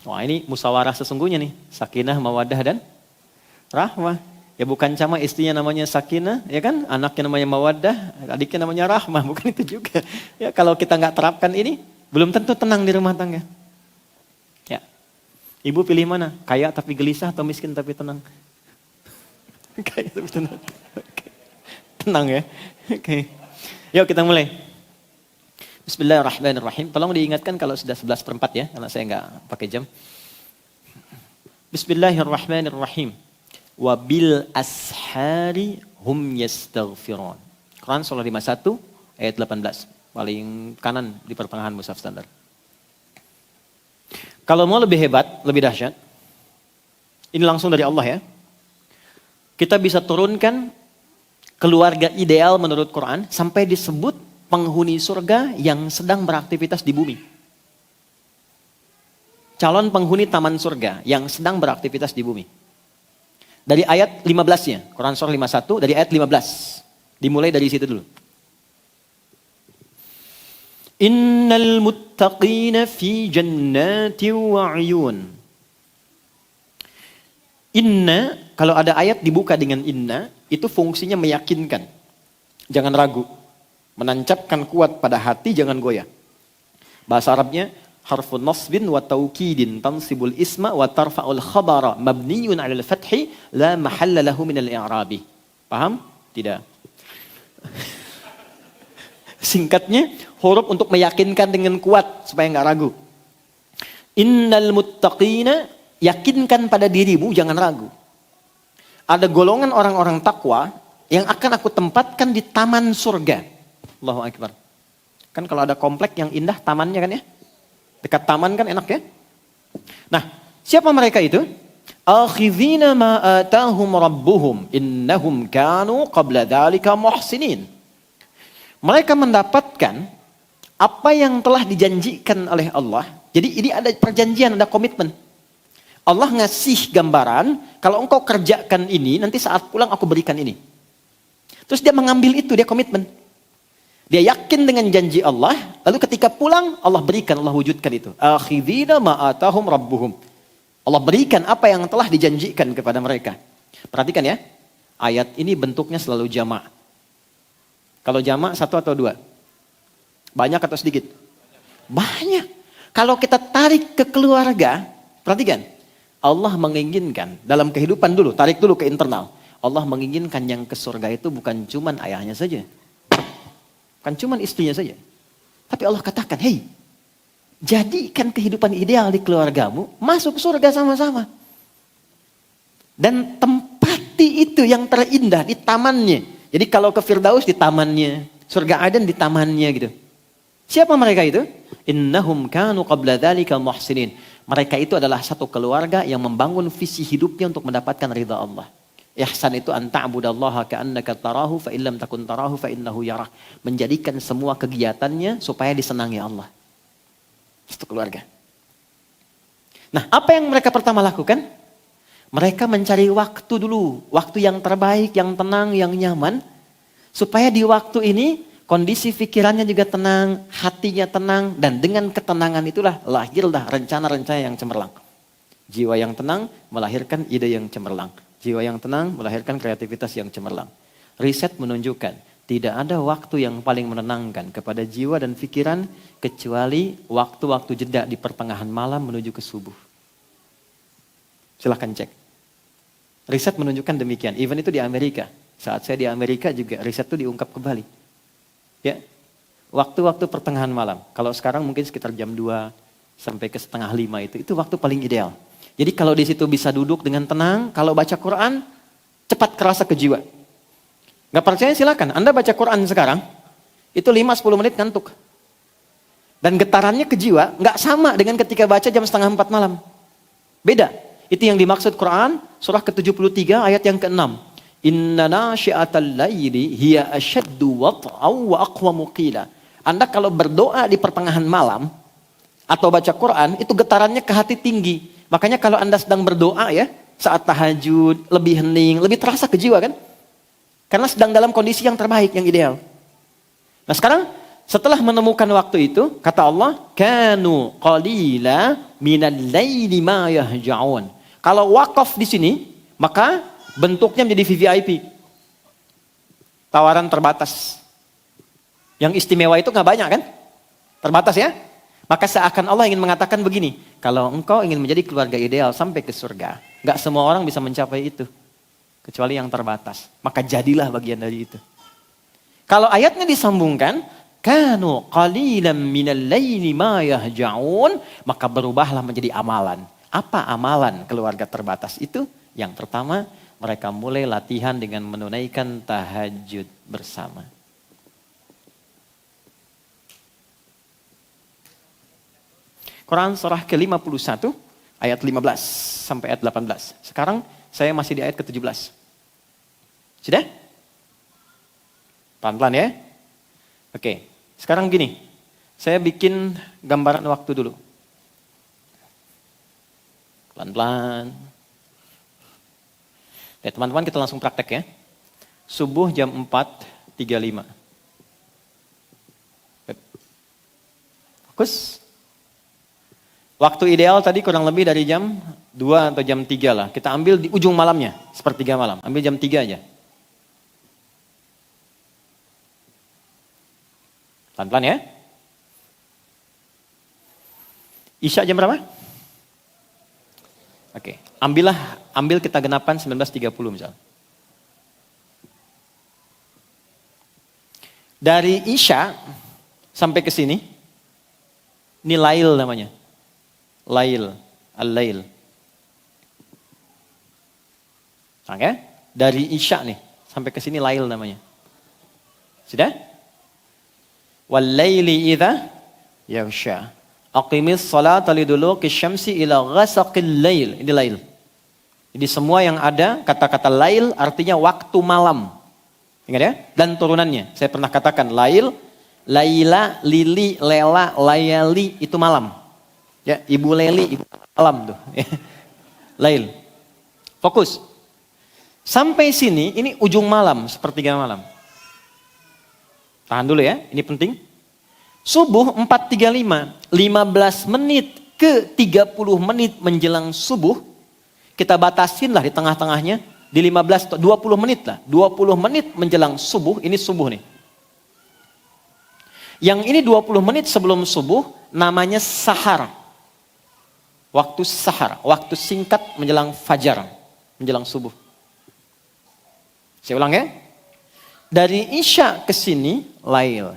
Speaker 2: Wah, ini musyawarah sesungguhnya nih, sakinah, mawaddah dan rahmah. Ya bukan cuma istrinya namanya sakinah, ya kan? Anaknya namanya mawaddah, adiknya namanya rahmah, bukan itu juga. Ya kalau kita nggak terapkan ini, belum tentu tenang di rumah tangga. Ya, ibu pilih mana? Kaya tapi gelisah atau miskin tapi tenang? Kaya tapi tenang. Tenang ya. Oke. Yuk kita mulai. Bismillahirrahmanirrahim. Tolong diingatkan kalau sudah 11:04 ya, karena saya nggak pakai jam. Bismillahirrahmanirrahim. Wabil ashari hum yastaghfirun. Quran surah 51 ayat 18. Paling kanan di pertengahan mushaf standar. Kalau mau lebih hebat, lebih dahsyat. Ini langsung dari Allah ya. Kita bisa turunkan keluarga ideal menurut Quran sampai disebut penghuni surga yang sedang beraktivitas di bumi. Calon penghuni taman surga yang sedang beraktivitas di bumi. Dari ayat 15-nya, Quran surah 51 dari ayat 15. Dimulai dari situ dulu. Innal muttaqina fi jannati wa 'uyun. Inna, kalau ada ayat dibuka dengan inna, itu fungsinya meyakinkan. Jangan ragu. Menancapkan kuat pada hati, jangan goyah. Bahasa Arabnya, harfun nasbin wa taukidin tansibul isma wa tarfa'ul khabara mabniyun 'alal fathi la mahalla lahu minal i'rabi. Paham? Tidak. Singkatnya, huruf untuk meyakinkan dengan kuat supaya enggak ragu. Innal muttaqina, yakinkan pada dirimu, jangan ragu. Ada golongan orang-orang takwa yang akan aku tempatkan di taman surga. Allahu Akbar. Kan kalau ada komplek yang indah tamannya kan ya? Dekat taman kan enak ya? Nah, siapa mereka itu? Akhidhina ma atahum rabbuhum innahum kanu qabla dzalika muhsinin. Mereka mendapatkan apa yang telah dijanjikan oleh Allah. Jadi ini ada perjanjian, ada komitmen. Allah ngasih gambaran, kalau engkau kerjakan ini, nanti saat pulang aku berikan ini. Terus dia mengambil itu, dia komitmen. Dia yakin dengan janji Allah, lalu ketika pulang Allah berikan, Allah wujudkan itu. Akhidhina ma atahum rabbuhum. Allah berikan apa yang telah dijanjikan kepada mereka. Perhatikan ya, ayat ini bentuknya selalu jamak. Kalau jamak 1 atau 2? Banyak atau sedikit? Banyak. Kalau kita tarik ke keluarga, perhatikan. Allah menginginkan dalam kehidupan dulu, tarik dulu ke internal. Allah menginginkan yang ke surga itu bukan cuman ayahnya saja. Bukan cuman istrinya saja. Tapi Allah katakan, hei, jadikan kehidupan ideal di keluargamu, masuk surga sama-sama. Dan tempati itu yang terindah di tamannya. Jadi kalau ke Firdaus di tamannya, surga Aden di tamannya gitu. Siapa mereka itu? Innahum kanu qabla dzalika muhsinin. Mereka itu adalah satu keluarga yang membangun visi hidupnya untuk mendapatkan ridha Allah. Ihsan itu anta'budallaha ka'annaka tarahu fa illam takun tarahu fa innahu yarak. Menjadikan semua kegiatannya supaya disenangi Allah. Satu keluarga. Nah, apa yang mereka pertama lakukan? Mereka mencari waktu dulu, waktu yang terbaik, yang tenang, yang nyaman, supaya di waktu ini kondisi pikirannya juga tenang, hatinya tenang, dan dengan ketenangan itulah lahirlah rencana-rencana yang cemerlang. Jiwa yang tenang melahirkan ide yang cemerlang. Jiwa yang tenang melahirkan kreativitas yang cemerlang. Riset menunjukkan tidak ada waktu yang paling menenangkan kepada jiwa dan pikiran kecuali waktu-waktu jeda di pertengahan malam menuju ke subuh. Silahkan cek. Riset menunjukkan demikian. Even itu di Amerika. Saat saya di Amerika juga riset itu diungkap kembali. Ya, waktu-waktu pertengahan malam. Kalau sekarang mungkin sekitar jam 2 sampai ke setengah 5 itu waktu paling ideal. Jadi kalau di situ bisa duduk dengan tenang, kalau baca Quran cepat kerasa ke jiwa. Gak percaya silakan, Anda baca Quran sekarang, itu 5-10 menit ngantuk. Dan getarannya ke jiwa gak sama dengan ketika baca jam setengah 4 malam. Beda. Itu yang dimaksud Quran, surah ke-73 ayat yang ke-6. Inna nasyi'atal laili hiya asyaddu wat'aw wa aqwamu qila. Anda kalau berdoa di pertengahan malam, atau baca Quran, itu getarannya ke hati tinggi. Makanya kalau Anda sedang berdoa ya, saat tahajud, lebih hening, lebih terasa ke jiwa kan? Karena sedang dalam kondisi yang terbaik, yang ideal. Nah sekarang, setelah menemukan waktu itu, kata Allah, kanu qalila minal laili ma yahja'un. Kalau wakaf di sini, maka bentuknya menjadi VVIP. Tawaran terbatas. Yang istimewa itu nggak banyak kan? Terbatas ya? Maka seakan Allah ingin mengatakan begini, kalau engkau ingin menjadi keluarga ideal sampai ke surga, nggak semua orang bisa mencapai itu. Kecuali yang terbatas. Maka jadilah bagian dari itu. Kalau ayatnya disambungkan, kanu qalilan minal laili ma yahja'un, maka berubahlah menjadi amalan. Apa amalan keluarga terbatas itu? Yang pertama, mereka mulai latihan dengan menunaikan tahajud bersama. Quran surah ke-51 ayat 15 sampai ayat 18. Sekarang saya masih di ayat ke-17. Sudah? Pelan-pelan ya. Oke, sekarang gini. Saya bikin gambaran waktu dulu. Pelan-pelan. Ya, teman-teman kita langsung praktek ya. Subuh jam 4.35. Fokus. Waktu ideal tadi kurang lebih dari jam 2 atau jam 3 lah. Kita ambil di ujung malamnya, sepertiga malam. Ambil jam 3 aja. Pelan-pelan ya. Isya jam berapa? Oke, ambil kita genapan 19.30 misal. Dari Isya sampai ke sini, ini lail namanya. Lail, al-lail. Oke? Dari Isya nih, sampai ke sini lail namanya. Sudah? Wal-laili idza yaghsha. Aqimis salata liduluki syamsi ila ghasaqil lail. Ini lail. Jadi semua yang ada, kata-kata lail artinya waktu malam. Ingat ya? Dan turunannya. Saya pernah katakan lail, laila, lili, lela, layali, itu malam. Ya, ibu leli, ibu malam tuh. Lail. Fokus. Sampai sini, ini ujung malam, sepertiga malam. Tahan dulu ya, ini penting. Subuh 4.35, 15 menit ke 30 menit menjelang subuh, kita batasin lah di tengah-tengahnya, di 15, 20 menit lah. 20 menit menjelang subuh, ini subuh nih. Yang ini 20 menit sebelum subuh, namanya sahar. Waktu sahar, waktu singkat menjelang fajar, menjelang subuh. Saya ulang ya. Dari Isya ke sini, lail.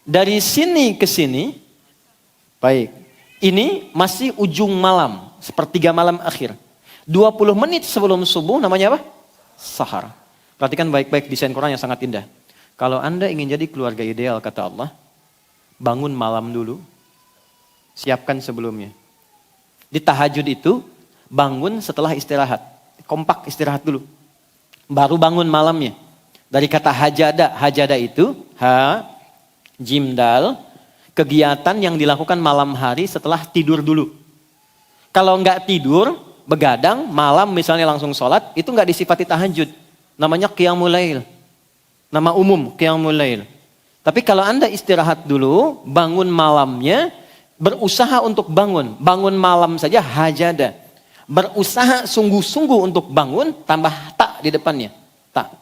Speaker 2: Dari sini ke sini, baik. Ini masih ujung malam, sepertiga malam akhir. 20 menit sebelum subuh, namanya apa? Sahar. Perhatikan baik-baik desain Quran yang sangat indah. Kalau Anda ingin jadi keluarga ideal, kata Allah, bangun malam dulu, siapkan sebelumnya. Di tahajud itu, bangun setelah istirahat. Kompak istirahat dulu. Baru bangun malamnya. Dari kata hajada. Hajada itu, jim dal, kegiatan yang dilakukan malam hari setelah tidur dulu. Kalau nggak tidur, begadang, malam misalnya langsung sholat, itu nggak disifati tahajud. Namanya qiyamul lail. Nama umum, qiyamul lail. Tapi kalau Anda istirahat dulu, bangun malamnya, berusaha untuk bangun. Bangun malam saja hajada. Berusaha sungguh-sungguh untuk bangun, tambah tak di depannya. Tak.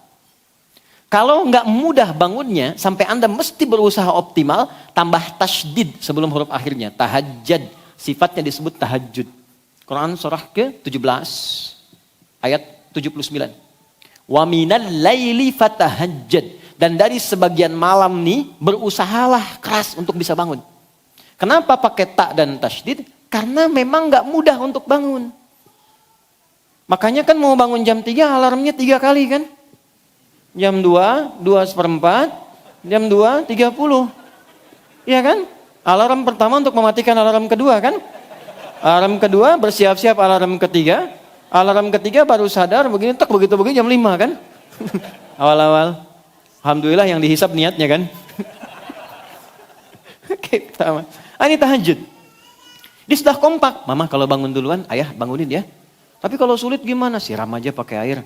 Speaker 2: Kalau nggak mudah bangunnya, sampai Anda mesti berusaha optimal, tambah tasydid sebelum huruf akhirnya. Tahajjud. Sifatnya disebut tahajud. Quran surah ke-17, ayat 79. Wa minal laili fatahajjad. Dan dari sebagian malam nih berusahalah keras untuk bisa bangun. Kenapa pakai ta dan tasydid? Karena memang gak mudah untuk bangun. Makanya kan mau bangun jam 3 alarmnya 3 kali kan. Jam 2, 2:04, jam 2:30. Iya kan? Alarm pertama untuk mematikan alarm kedua kan? Alarm kedua bersiap-siap alarm ketiga. Alarm ketiga baru sadar begini, tek begitu jam 5 kan? Awal-awal. Alhamdulillah yang dihisap niatnya kan? Oke, pertama. Ini tahajud. Dia sudah kompak. Mama kalau bangun duluan, ayah bangunin ya. Tapi kalau sulit gimana? Siram aja pakai air.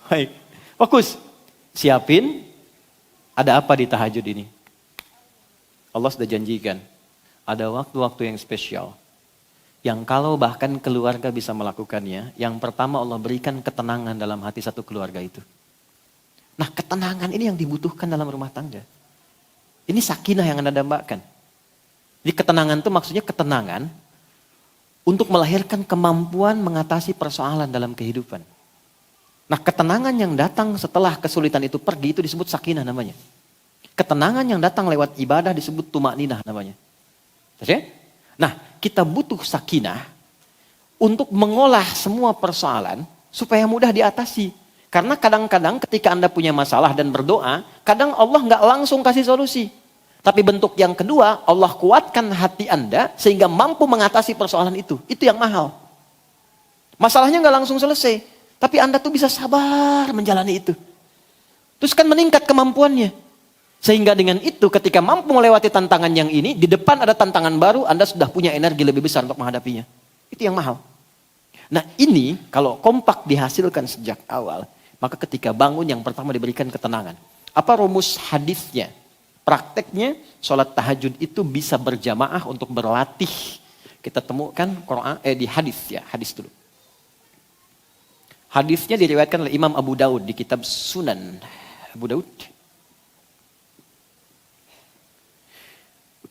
Speaker 2: Baik. Fokus. Siapin. Ada apa di tahajud ini? Allah sudah janjikan. Ada waktu-waktu yang spesial. Yang kalau bahkan keluarga bisa melakukannya. Yang pertama Allah berikan ketenangan dalam hati satu keluarga itu. Nah ketenangan ini yang dibutuhkan dalam rumah tangga. Ini sakinah yang Anda dambakan. Jadi ketenangan itu maksudnya ketenangan untuk melahirkan kemampuan mengatasi persoalan dalam kehidupan. Nah ketenangan yang datang setelah kesulitan itu pergi itu disebut sakinah namanya. Ketenangan yang datang lewat ibadah disebut tumakninah namanya. Nah kita butuh sakinah untuk mengolah semua persoalan supaya mudah diatasi. Karena kadang-kadang ketika Anda punya masalah dan berdoa, kadang Allah nggak langsung kasih solusi. Tapi bentuk yang kedua, Allah kuatkan hati Anda sehingga mampu mengatasi persoalan itu. Itu yang mahal. Masalahnya nggak langsung selesai. Tapi Anda tuh bisa sabar menjalani itu. Terus kan meningkat kemampuannya. Sehingga dengan itu ketika mampu melewati tantangan yang ini, di depan ada tantangan baru, Anda sudah punya energi lebih besar untuk menghadapinya. Itu yang mahal. Nah ini kalau kompak dihasilkan sejak awal, maka ketika bangun yang pertama diberikan ketenangan. Apa rumus hadisnya? Prakteknya sholat tahajud itu bisa berjamaah untuk berlatih. Kita temukan Quran di hadis ya, hadis dulu. Hadisnya diriwayatkan oleh Imam Abu Daud di kitab Sunan Abu Daud.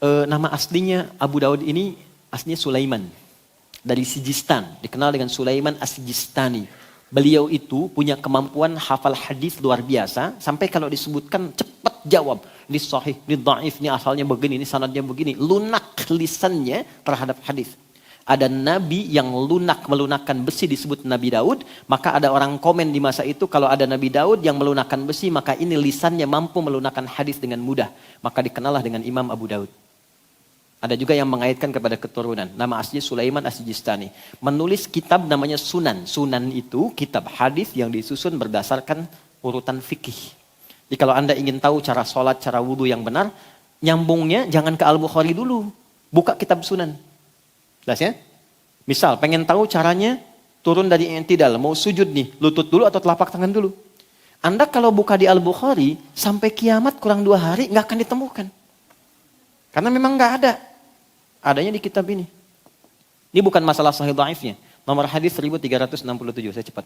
Speaker 2: Nama aslinya Abu Daud ini aslinya Sulaiman dari Sijistan, dikenal dengan Sulaiman As-Sijistani. Beliau itu punya kemampuan hafal hadis luar biasa sampai kalau disebutkan cepat jawab. Ini sahih, ini dhaif, ini asalnya begini, ini sanadnya begini. Lunak lisannya terhadap hadis. Ada nabi yang melunakkan besi disebut Nabi Daud, maka ada orang komen di masa itu kalau ada Nabi Daud yang melunakkan besi, maka ini lisannya mampu melunakkan hadis dengan mudah. Maka dikenallah dengan Imam Abu Daud. Ada juga yang mengaitkan kepada keturunan. Nama aslinya Sulaiman As-Sijistani. Menulis kitab namanya Sunan. Sunan itu kitab hadis yang disusun berdasarkan urutan fikih. Jadi kalau Anda ingin tahu cara sholat, cara wudhu yang benar, nyambungnya jangan ke Al-Bukhari dulu. Buka kitab Sunan. Jelas ya? Misal pengen tahu caranya turun dari i'tidal, mau sujud nih, lutut dulu atau telapak tangan dulu. Anda kalau buka di Al-Bukhari, sampai kiamat kurang 2 hari nggak akan ditemukan. Karena memang nggak ada. Adanya di kitab ini. Ini bukan masalah sahih dhaifnya. Nomor hadis 1367, saya cepat.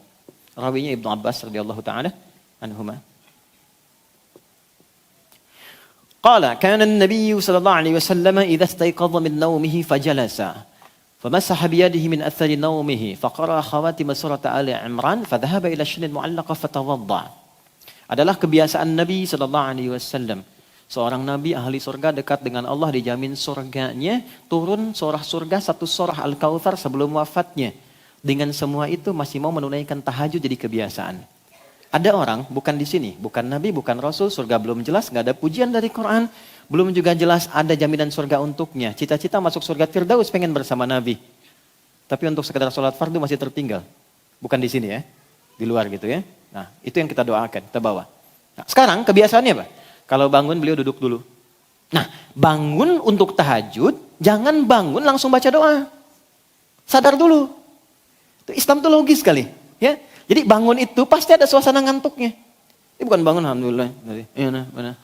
Speaker 2: Rawinya Ibnu Abbas radhiyallahu taala anhuma. Qala kana an-nabiy sallallahu alaihi wasallam idza istayqadha min nawmihi fajalasa فمسح بيده من أثر نومه فقرأ خواتم سورة آل عمران فذهب إلى الشن المعلقة فتوضأ. Adalah kebiasaan Nabi sallallahu alaihi wasallam. Seorang nabi ahli surga dekat dengan Allah dijamin surganya, turun surah surga satu surah Al-Kautsar sebelum wafatnya. Dengan semua itu masih mau menunaikan tahajud jadi kebiasaan. Ada orang bukan di sini, bukan nabi, bukan rasul, surga belum jelas, nggak ada pujian dari Quran. Belum juga jelas ada jaminan surga untuknya. Cita-cita masuk surga Firdaus pengen bersama Nabi. Tapi untuk sekedar sholat fardu masih tertinggal. Bukan di sini ya. Di luar gitu ya. Nah itu yang kita doakan, kita bawa. Nah, sekarang kebiasaannya apa? Kalau bangun beliau duduk dulu. Nah bangun untuk tahajud, jangan bangun langsung baca doa. Sadar dulu. Itu Islam itu logis sekali. Ya. Jadi bangun itu pasti ada suasana ngantuknya. Ini bukan bangun alhamdulillah.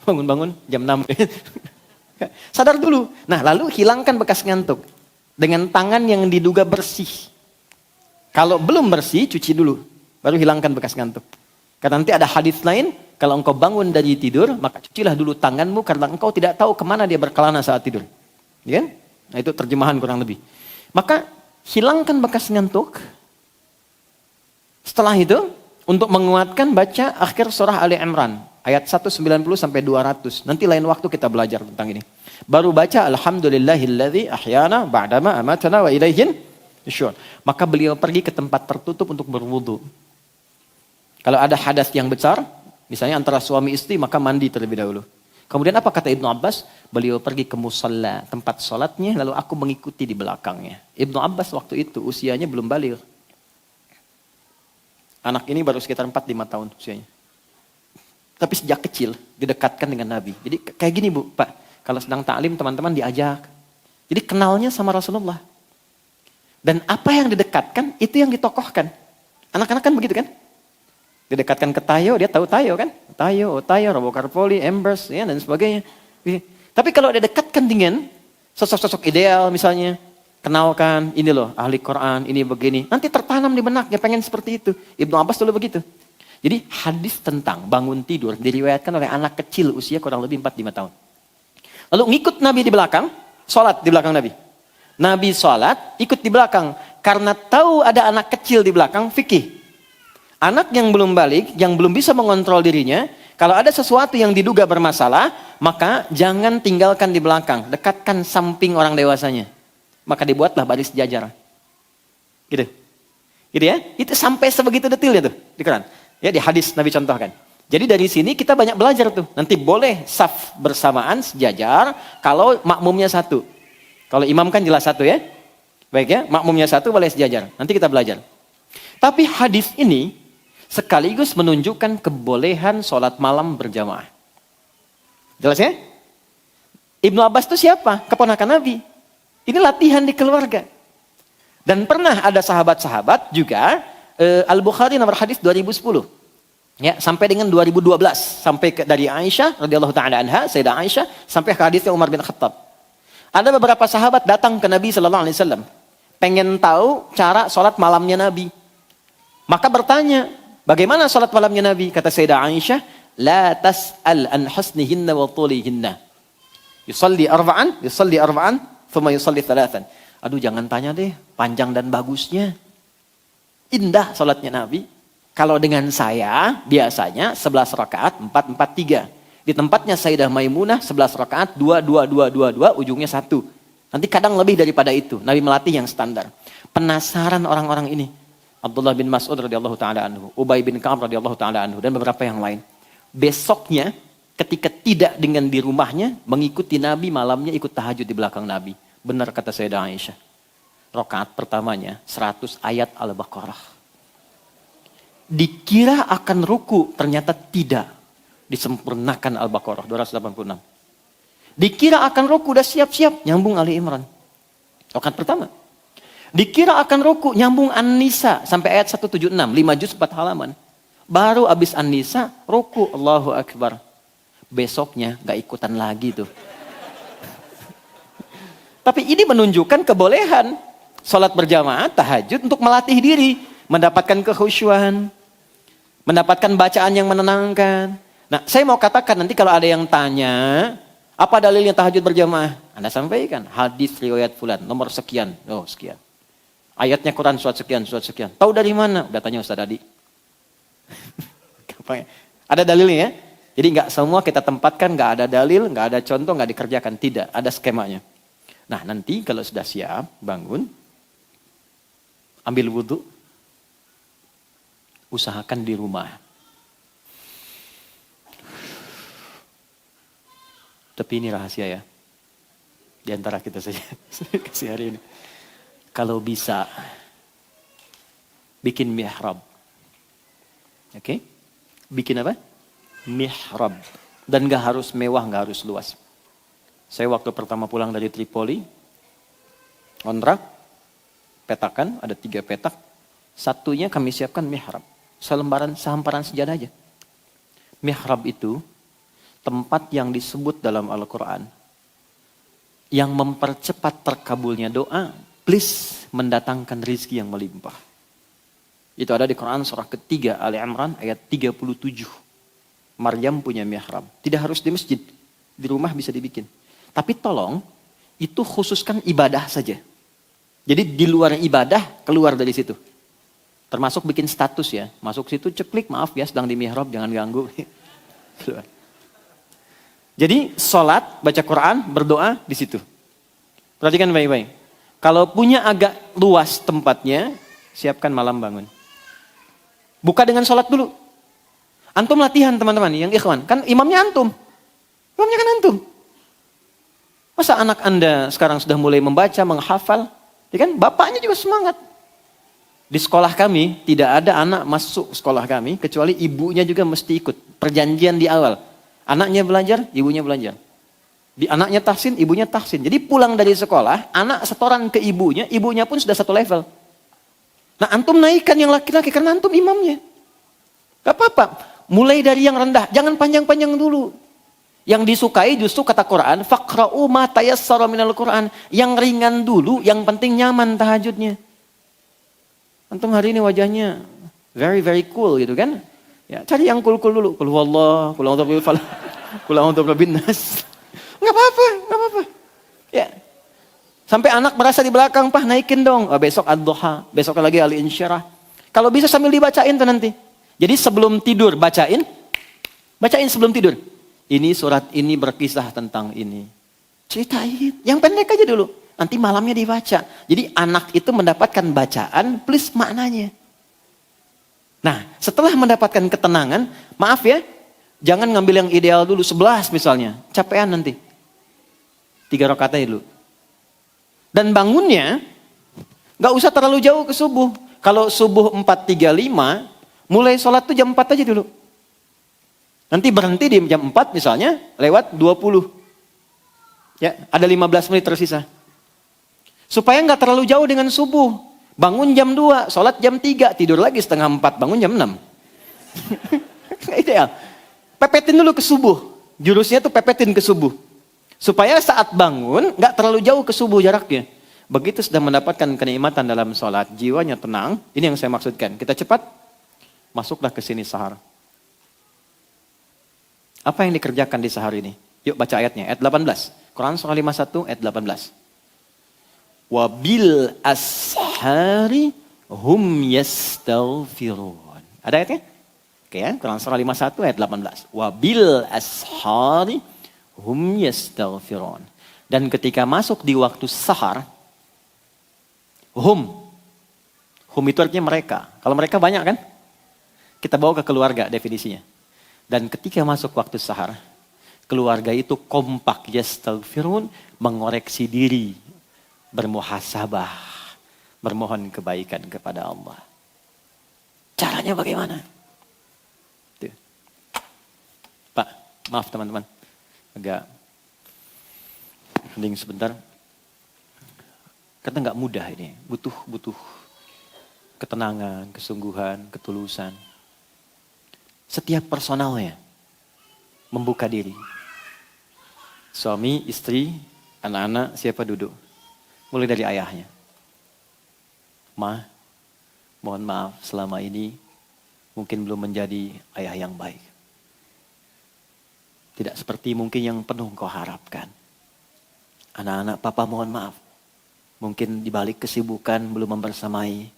Speaker 2: Bangun jam 6. Sadar dulu. Nah lalu hilangkan bekas ngantuk. Dengan tangan yang diduga bersih. Kalau belum bersih cuci dulu. Baru hilangkan bekas ngantuk. Karena nanti ada hadis lain. Kalau engkau bangun dari tidur maka cucilah dulu tanganmu. Karena engkau tidak tahu kemana dia berkelana saat tidur. Ya? Nah itu terjemahan kurang lebih. Maka hilangkan bekas ngantuk. Setelah itu, untuk menguatkan baca akhir surah Ali Imran. Ayat 190 sampai 200. Nanti lain waktu kita belajar tentang ini. Baru baca Alhamdulillahilladzi ahyana ba'dama amatana wa ilaihin nusyur. Maka beliau pergi ke tempat tertutup untuk berwudu. Kalau ada hadas yang besar, misalnya antara suami istri, maka mandi terlebih dahulu. Kemudian apa kata Ibnu Abbas? Beliau pergi ke musalla, tempat sholatnya, lalu aku mengikuti di belakangnya. Ibnu Abbas waktu itu usianya belum balik. Anak ini baru sekitar 4-5 tahun usianya. Tapi sejak kecil didekatkan dengan Nabi. Jadi kayak gini Bu, Pak. Kalau sedang taklim teman-teman diajak. Jadi kenalnya sama Rasulullah. Dan apa yang didekatkan, itu yang ditokohkan. Anak-anak kan begitu kan? Didekatkan ke Tayo, dia tahu Tayo kan? Tayo, Otayo, Robokarpoli, Embers, ya, dan sebagainya. Tapi kalau didekatkan dengan sosok-sosok ideal misalnya, kenalkan, ini loh ahli Quran, ini begini. Nanti tertanam di benaknya, pengen seperti itu. Ibnu Abbas dulu begitu. Jadi hadis tentang bangun tidur diriwayatkan oleh anak kecil usia kurang lebih 4-5 tahun. Lalu ngikut Nabi di belakang, sholat di belakang Nabi. Nabi sholat, ikut di belakang. Karena tahu ada anak kecil di belakang, fikih. Anak yang belum balik, yang belum bisa mengontrol dirinya, kalau ada sesuatu yang diduga bermasalah, maka jangan tinggalkan di belakang. Dekatkan samping orang dewasanya. Maka dibuatlah baris sejajar. Gitu. Gitu ya. Itu sampai sebegitu detailnya tuh di Quran. Ya, di hadis Nabi contohkan. Jadi dari sini kita banyak belajar tuh. Nanti boleh saf bersamaan sejajar kalau makmumnya satu. Kalau imam kan jelas satu ya. Baik ya, makmumnya satu boleh sejajar. Nanti kita belajar. Tapi hadis ini sekaligus menunjukkan kebolehan sholat malam berjamaah. Jelas ya? Ibnu Abbas itu siapa? Keponakan Nabi. Ini latihan di keluarga. Dan pernah ada sahabat-sahabat juga, Al-Bukhari nomor hadis 2010. Ya, sampai dengan 2012. Sampai dari Aisyah radhiyallahu ta'ala anha, Sayyidah Aisyah, sampai ke hadisnya Umar bin Khattab. Ada beberapa sahabat datang ke Nabi sallallahu alaihi wasallam. Pengen tahu cara sholat malamnya Nabi. Maka bertanya, bagaimana sholat malamnya Nabi? Kata Sayyidah Aisyah, la tas'al an husnihinna wa tulihinna. Yusalli arba'an, thumma yusalli thalathan. Aduh jangan tanya deh, panjang dan bagusnya. Indah sholatnya Nabi. Kalau dengan saya, biasanya 11 rakaat, 4-4-3. Di tempatnya Sayyidah Maimunah, 11 rakaat, 2-2-2-2-2, ujungnya 1. Nanti kadang lebih daripada itu. Nabi melatih yang standar. Penasaran orang-orang ini. Abdullah bin Mas'ud radhiyallahu ta'ala anhu, Ubay bin Ka'ab radhiyallahu ta'ala anhu, dan beberapa yang lain. Besoknya, ketika tidak dengan di rumahnya, mengikuti Nabi, malamnya ikut tahajud di belakang Nabi. Benar kata Sayyidah Aisyah. Rakaat pertamanya 100 ayat Al-Baqarah. Dikira akan ruku, ternyata tidak. Disempurnakan Al-Baqarah 286. Dikira akan ruku, udah siap-siap, nyambung Ali Imran. Rakaat pertama. Dikira akan ruku, nyambung An-Nisa sampai ayat 176, 5 juz 4 halaman. Baru habis An-Nisa, ruku, Allahu Akbar. Besoknya gak ikutan lagi tuh. Tapi ini menunjukkan kebolehan sholat berjamaah, tahajud untuk melatih diri, mendapatkan kekhusyuan, mendapatkan bacaan yang menenangkan. Nah, saya mau katakan nanti kalau ada yang tanya, apa dalilnya tahajud berjamaah? Anda sampaikan, hadis riwayat fulan, nomor sekian, oh sekian. Ayatnya Quran surat sekian, surat sekian. Tahu dari mana? Udah tanya Ustaz Adi. Ada dalilnya ya? Jadi nggak semua kita tempatkan, nggak ada dalil, nggak ada contoh, nggak dikerjakan. Tidak, ada skemanya. Nah nanti kalau sudah siap, bangun, ambil wudhu, usahakan di rumah. Tapi ini rahasia ya, di antara kita saja, kasih hari ini. Kalau bisa, bikin mihrab. Oke? Bikin apa? Mihrab. Dan gak harus mewah, gak harus luas. Saya waktu pertama pulang dari Tripoli, kontrak, petakan, ada 3 petak. Satunya kami siapkan mihrab. Sehamparan sejadah aja. Mihrab itu tempat yang disebut dalam Al-Quran. Yang mempercepat terkabulnya doa, please mendatangkan rizki yang melimpah. Itu ada di Quran surah ketiga Ali Imran ayat 37. Maryam punya mihrab. Tidak harus di masjid. Di rumah bisa dibikin. Tapi tolong, itu khususkan ibadah saja. Jadi di luar ibadah, keluar dari situ. Termasuk bikin status ya. Masuk situ ceklik, maaf ya sedang di mihrab, jangan ganggu. Jadi sholat, baca Quran, berdoa di situ. Perhatikan baik-baik. Kalau punya agak luas tempatnya, siapkan malam bangun. Buka dengan sholat dulu. Antum latihan teman-teman, yang ikhwan. Kan imamnya antum. Imamnya kan antum. Masa anak anda sekarang sudah mulai membaca, menghafal. Ya kan? Bapaknya juga semangat. Di sekolah kami, tidak ada anak masuk sekolah kami, kecuali ibunya juga mesti ikut. Perjanjian di awal. Anaknya belajar, ibunya belajar. Di anaknya tahsin, ibunya tahsin. Jadi pulang dari sekolah, anak setoran ke ibunya, ibunya pun sudah satu level. Nah antum naikkan yang laki-laki karena antum imamnya. Gak apa-apa. Mulai dari yang rendah, jangan panjang-panjang dulu. Yang disukai justru kata Quran, faqra'u ma tayassara minal Quran. Yang ringan dulu, yang penting nyaman tahajudnya. Antum hari ini wajahnya very very cool gitu kan? Ya, cari yang cool-cool dulu. Qul huwallah, qul a'udzu birabbil falaq, qul a'udzu birabbin nas. Enggak apa-apa, enggak apa-apa. Ya. Sampai anak merasa di belakang, "Pah, naikin dong." Oh, besok ad-duha, besok lagi al-insyirah. Kalau bisa sambil dibacain tuh nanti. Jadi sebelum tidur bacain sebelum tidur. Ini surat ini berkisah tentang ini. Ceritain, yang pendek aja dulu. Nanti malamnya dibaca. Jadi anak itu mendapatkan bacaan plus maknanya. Nah, setelah mendapatkan ketenangan, maaf ya, jangan ngambil yang ideal dulu, 11 misalnya. Capean nanti. 3 rakaat aja dulu. Dan bangunnya, gak usah terlalu jauh ke subuh. Kalau subuh 4.35, mulai sholat tuh jam 4 aja dulu. Nanti berhenti di jam 4 misalnya, lewat 20. Ya, ada 15 menit tersisa. Supaya nggak terlalu jauh dengan subuh. Bangun jam 2, sholat jam 3, tidur lagi setengah 4, bangun jam 6. Ideal. Pepetin dulu ke subuh. Jurusnya tuh pepetin ke subuh. Supaya saat bangun, nggak terlalu jauh ke subuh jaraknya. Begitu sudah mendapatkan kenikmatan dalam sholat, jiwanya tenang. Ini yang saya maksudkan. Kita cepat, masuklah ke sini sahar. Apa yang dikerjakan di sahar ini? Yuk baca ayatnya, ayat 18. Quran surah 51, ayat 18. Wabil ashari hum yastaghfirun. Ada ayatnya? Oke ya, Quran surah 51 ayat 18. Wabil ashari hum yastaghfirun. Dan ketika masuk di waktu sahar, hum itu artinya mereka. Kalau mereka banyak kan? Kita bawa ke keluarga definisinya. Dan ketika masuk waktu sahar, keluarga itu kompak yastaghfirun, mengoreksi diri, bermuhasabah, bermohon kebaikan kepada Allah. Caranya bagaimana? Tuh. Pak, maaf teman-teman, agak hening sebentar. Karena nggak mudah ini, butuh ketenangan, kesungguhan, ketulusan. Setiap personalnya membuka diri. Suami, istri, anak-anak, siapa duduk? Mulai dari ayahnya. Ma, mohon maaf selama ini mungkin belum menjadi ayah yang baik. Tidak seperti mungkin yang penuh kau harapkan. Anak-anak, papa mohon maaf. Mungkin dibalik kesibukan belum membersamai.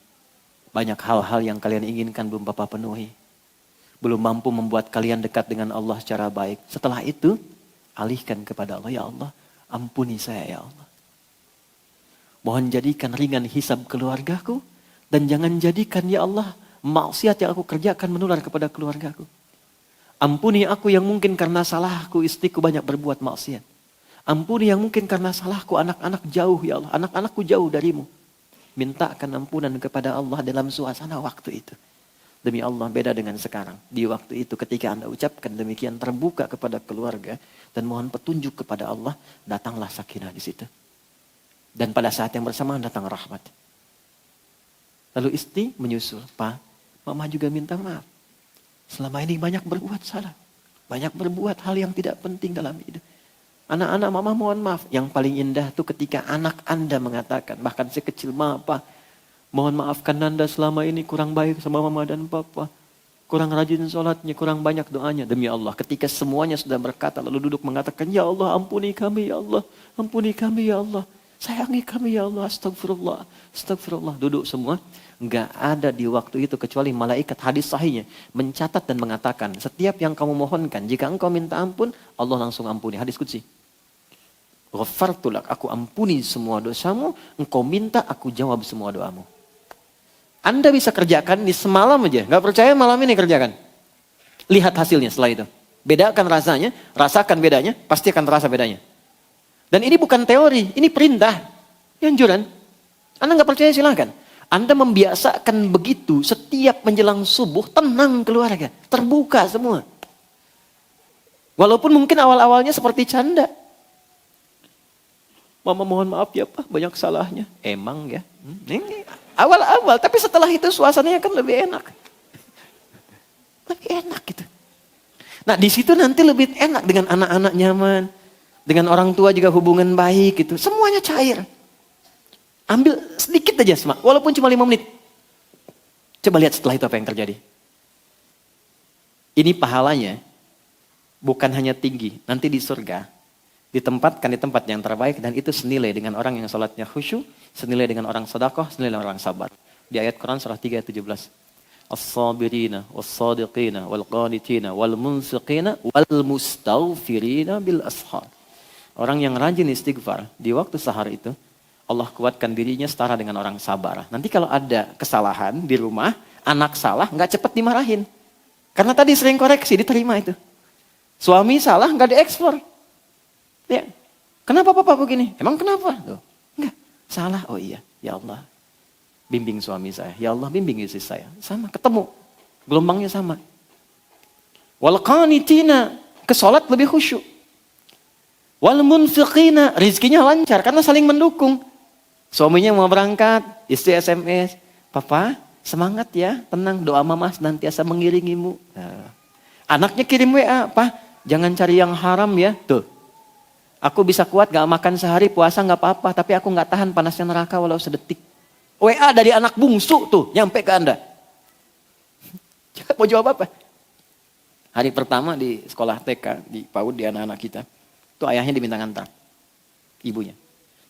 Speaker 2: Banyak hal-hal yang kalian inginkan belum papa penuhi. Belum mampu membuat kalian dekat dengan Allah secara baik. Setelah itu, alihkan kepada Allah. Ya Allah, ampuni saya ya Allah. Mohon jadikan ringan hisab keluargaku. Dan jangan jadikan ya Allah, maksiat yang aku kerjakan menular kepada keluargaku. Ampuni aku yang mungkin karena salahku istriku banyak berbuat maksiat. Ampuni yang mungkin karena salahku anak-anak jauh ya Allah. Anak-anakku jauh darimu. Mintakan ampunan kepada Allah dalam suasana waktu itu. Demi Allah beda dengan sekarang. Di waktu itu ketika Anda ucapkan demikian terbuka kepada keluarga. Dan mohon petunjuk kepada Allah. Datanglah sakinah di situ. Dan pada saat yang bersamaan datang rahmat. Lalu istri menyusul. Pak, mama juga minta maaf. Selama ini banyak berbuat salah. Banyak berbuat hal yang tidak penting dalam hidup. Anak-anak mama mohon maaf. Yang paling indah itu ketika anak Anda mengatakan. Bahkan sekecil Pak. Mohon maafkan Nanda selama ini kurang baik sama mama dan papa. Kurang rajin sholatnya, kurang banyak doanya. Demi Allah, ketika semuanya sudah berkata, lalu duduk mengatakan, ya Allah ampuni kami ya Allah. Ampuni kami ya Allah. Sayangi kami ya Allah, astagfirullah, astagfirullah. Duduk semua. Enggak ada di waktu itu kecuali malaikat, hadis sahihnya mencatat dan mengatakan, setiap yang kamu mohonkan, jika engkau minta ampun, Allah langsung ampuni. Hadis qudsi. Ghafartu lak, aku ampuni semua dosamu, engkau minta, aku jawab semua doamu. Anda bisa kerjakan di semalam aja, nggak percaya malam ini kerjakan. Lihat hasilnya setelah itu. Bedakan rasanya, rasakan bedanya, pasti akan terasa bedanya. Dan ini bukan teori, ini perintah, anjuran. Anda nggak percaya silakan. Anda membiasakan begitu setiap menjelang subuh, tenang keluarga, terbuka semua. Walaupun mungkin awal-awalnya seperti canda. Mama mohon maaf ya Pak, banyak salahnya. Emang ya, ini awal-awal, tapi setelah itu suasananya kan lebih enak. Lebih enak gitu. Nah di situ nanti lebih enak dengan anak-anak nyaman. Dengan orang tua juga hubungan baik gitu. Semuanya cair. Ambil sedikit aja semak, walaupun cuma 5 menit. Coba lihat setelah itu apa yang terjadi. Ini pahalanya bukan hanya tinggi, nanti di surga ditempatkan di tempat yang terbaik dan itu senilai dengan orang yang salatnya khusyuk, senilai dengan orang sedekah, senilai dengan orang sabar. Di ayat Quran surah 3 ayat 17. As-sabirina was-sadiqina wal-qanitina wal-munfiqina wal-mustaghfirina bil ashar. Orang yang rajin istighfar di waktu sahar itu Allah kuatkan dirinya setara dengan orang sabar. Nanti kalau ada kesalahan di rumah, anak salah nggak cepat dimarahin. Karena tadi sering koreksi, diterima itu. Suami salah nggak diekspor. Ya. Kenapa papa begini? Emang kenapa? Tuh. Enggak, salah. Oh iya, ya Allah. Bimbing suami saya. Ya Allah bimbing istri saya. Sama, ketemu. Gelombangnya sama. Wal qanitina, ke salat lebih khusyuk. Wal munfiqina, rizkinya lancar karena saling mendukung. Suaminya mau berangkat, istri SMS, papa semangat ya, tenang, doa mama senantiasa mengiringimu. Nah. Anaknya kirim WA, Pak jangan cari yang haram ya. Tuh, aku bisa kuat gak makan sehari, puasa gak apa-apa, tapi aku gak tahan panasnya neraka walau sedetik. WA dari anak bungsu tuh, nyampe ke Anda. Mau jawab apa? Hari pertama di sekolah TK, di PAUD, di anak-anak kita, tuh ayahnya diminta ngantar, ibunya.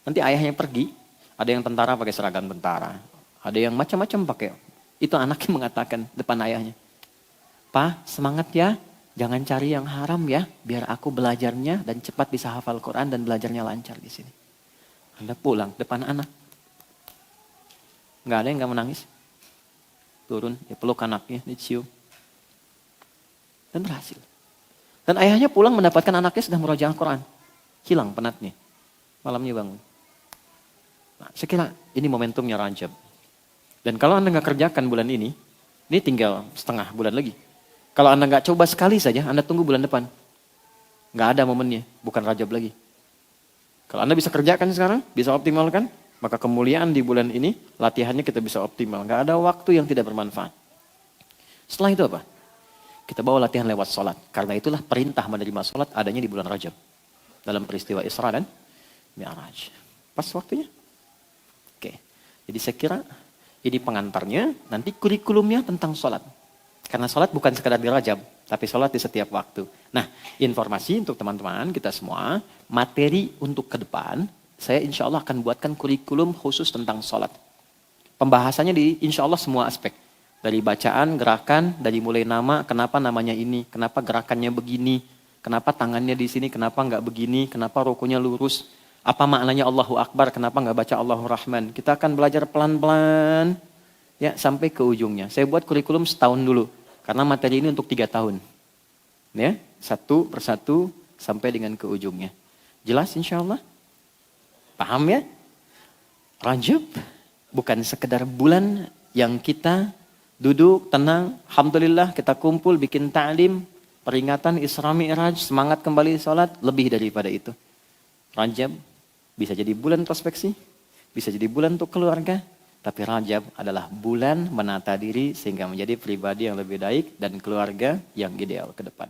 Speaker 2: Nanti ayahnya pergi, ada yang tentara pakai seragam tentara. Ada yang macam-macam pakai. Itu anaknya mengatakan depan ayahnya. Pak, semangat ya. Jangan cari yang haram ya. Biar aku belajarnya dan cepat bisa hafal Quran dan belajarnya lancar di sini. Anda pulang depan anak. Nggak ada yang nggak menangis. Turun, ya peluk anaknya, dicium. Dan berhasil. Dan ayahnya pulang mendapatkan anaknya sudah murojaah Quran. Hilang penatnya. Malamnya bangun. Nah, saya kira ini momentumnya Rajab. Dan kalau Anda nggak kerjakan bulan ini tinggal setengah bulan lagi. Kalau Anda nggak coba sekali saja, Anda tunggu bulan depan. Nggak ada momennya, bukan Rajab lagi. Kalau Anda bisa kerjakan sekarang, bisa optimalkan, maka kemuliaan di bulan ini, latihannya kita bisa optimal. Nggak ada waktu yang tidak bermanfaat. Setelah itu apa? Kita bawa latihan lewat sholat. Karena itulah perintah menerima sholat adanya di bulan Rajab. Dalam peristiwa Isra dan Mi'raj. Pas waktunya. Oke, jadi saya kira ini pengantarnya, nanti kurikulumnya tentang sholat. Karena sholat bukan sekadar di Rajab, tapi sholat di setiap waktu. Nah, informasi untuk teman-teman kita semua, materi untuk ke depan, saya insya Allah akan buatkan kurikulum khusus tentang sholat. Pembahasannya di insya Allah semua aspek. Dari bacaan, gerakan, dari mulai nama, kenapa namanya ini, kenapa gerakannya begini, kenapa tangannya di sini, kenapa nggak begini, kenapa rukunya lurus. Apa maknanya Allahu Akbar, kenapa nggak baca Allahur Rahman. Kita akan belajar pelan-pelan ya sampai ke ujungnya. Saya buat kurikulum setahun dulu, karena materi ini untuk 3 tahun. Ya, satu persatu sampai dengan ke ujungnya. Jelas insya Allah? Paham ya? Rajab bukan sekedar bulan yang kita duduk tenang, alhamdulillah kita kumpul bikin ta'lim, peringatan Isra Mi'raj, semangat kembali sholat, lebih daripada itu. Rajab bisa jadi bulan introspeksi, bisa jadi bulan untuk keluarga, tapi Rajab adalah bulan menata diri sehingga menjadi pribadi yang lebih baik dan keluarga yang ideal ke depan.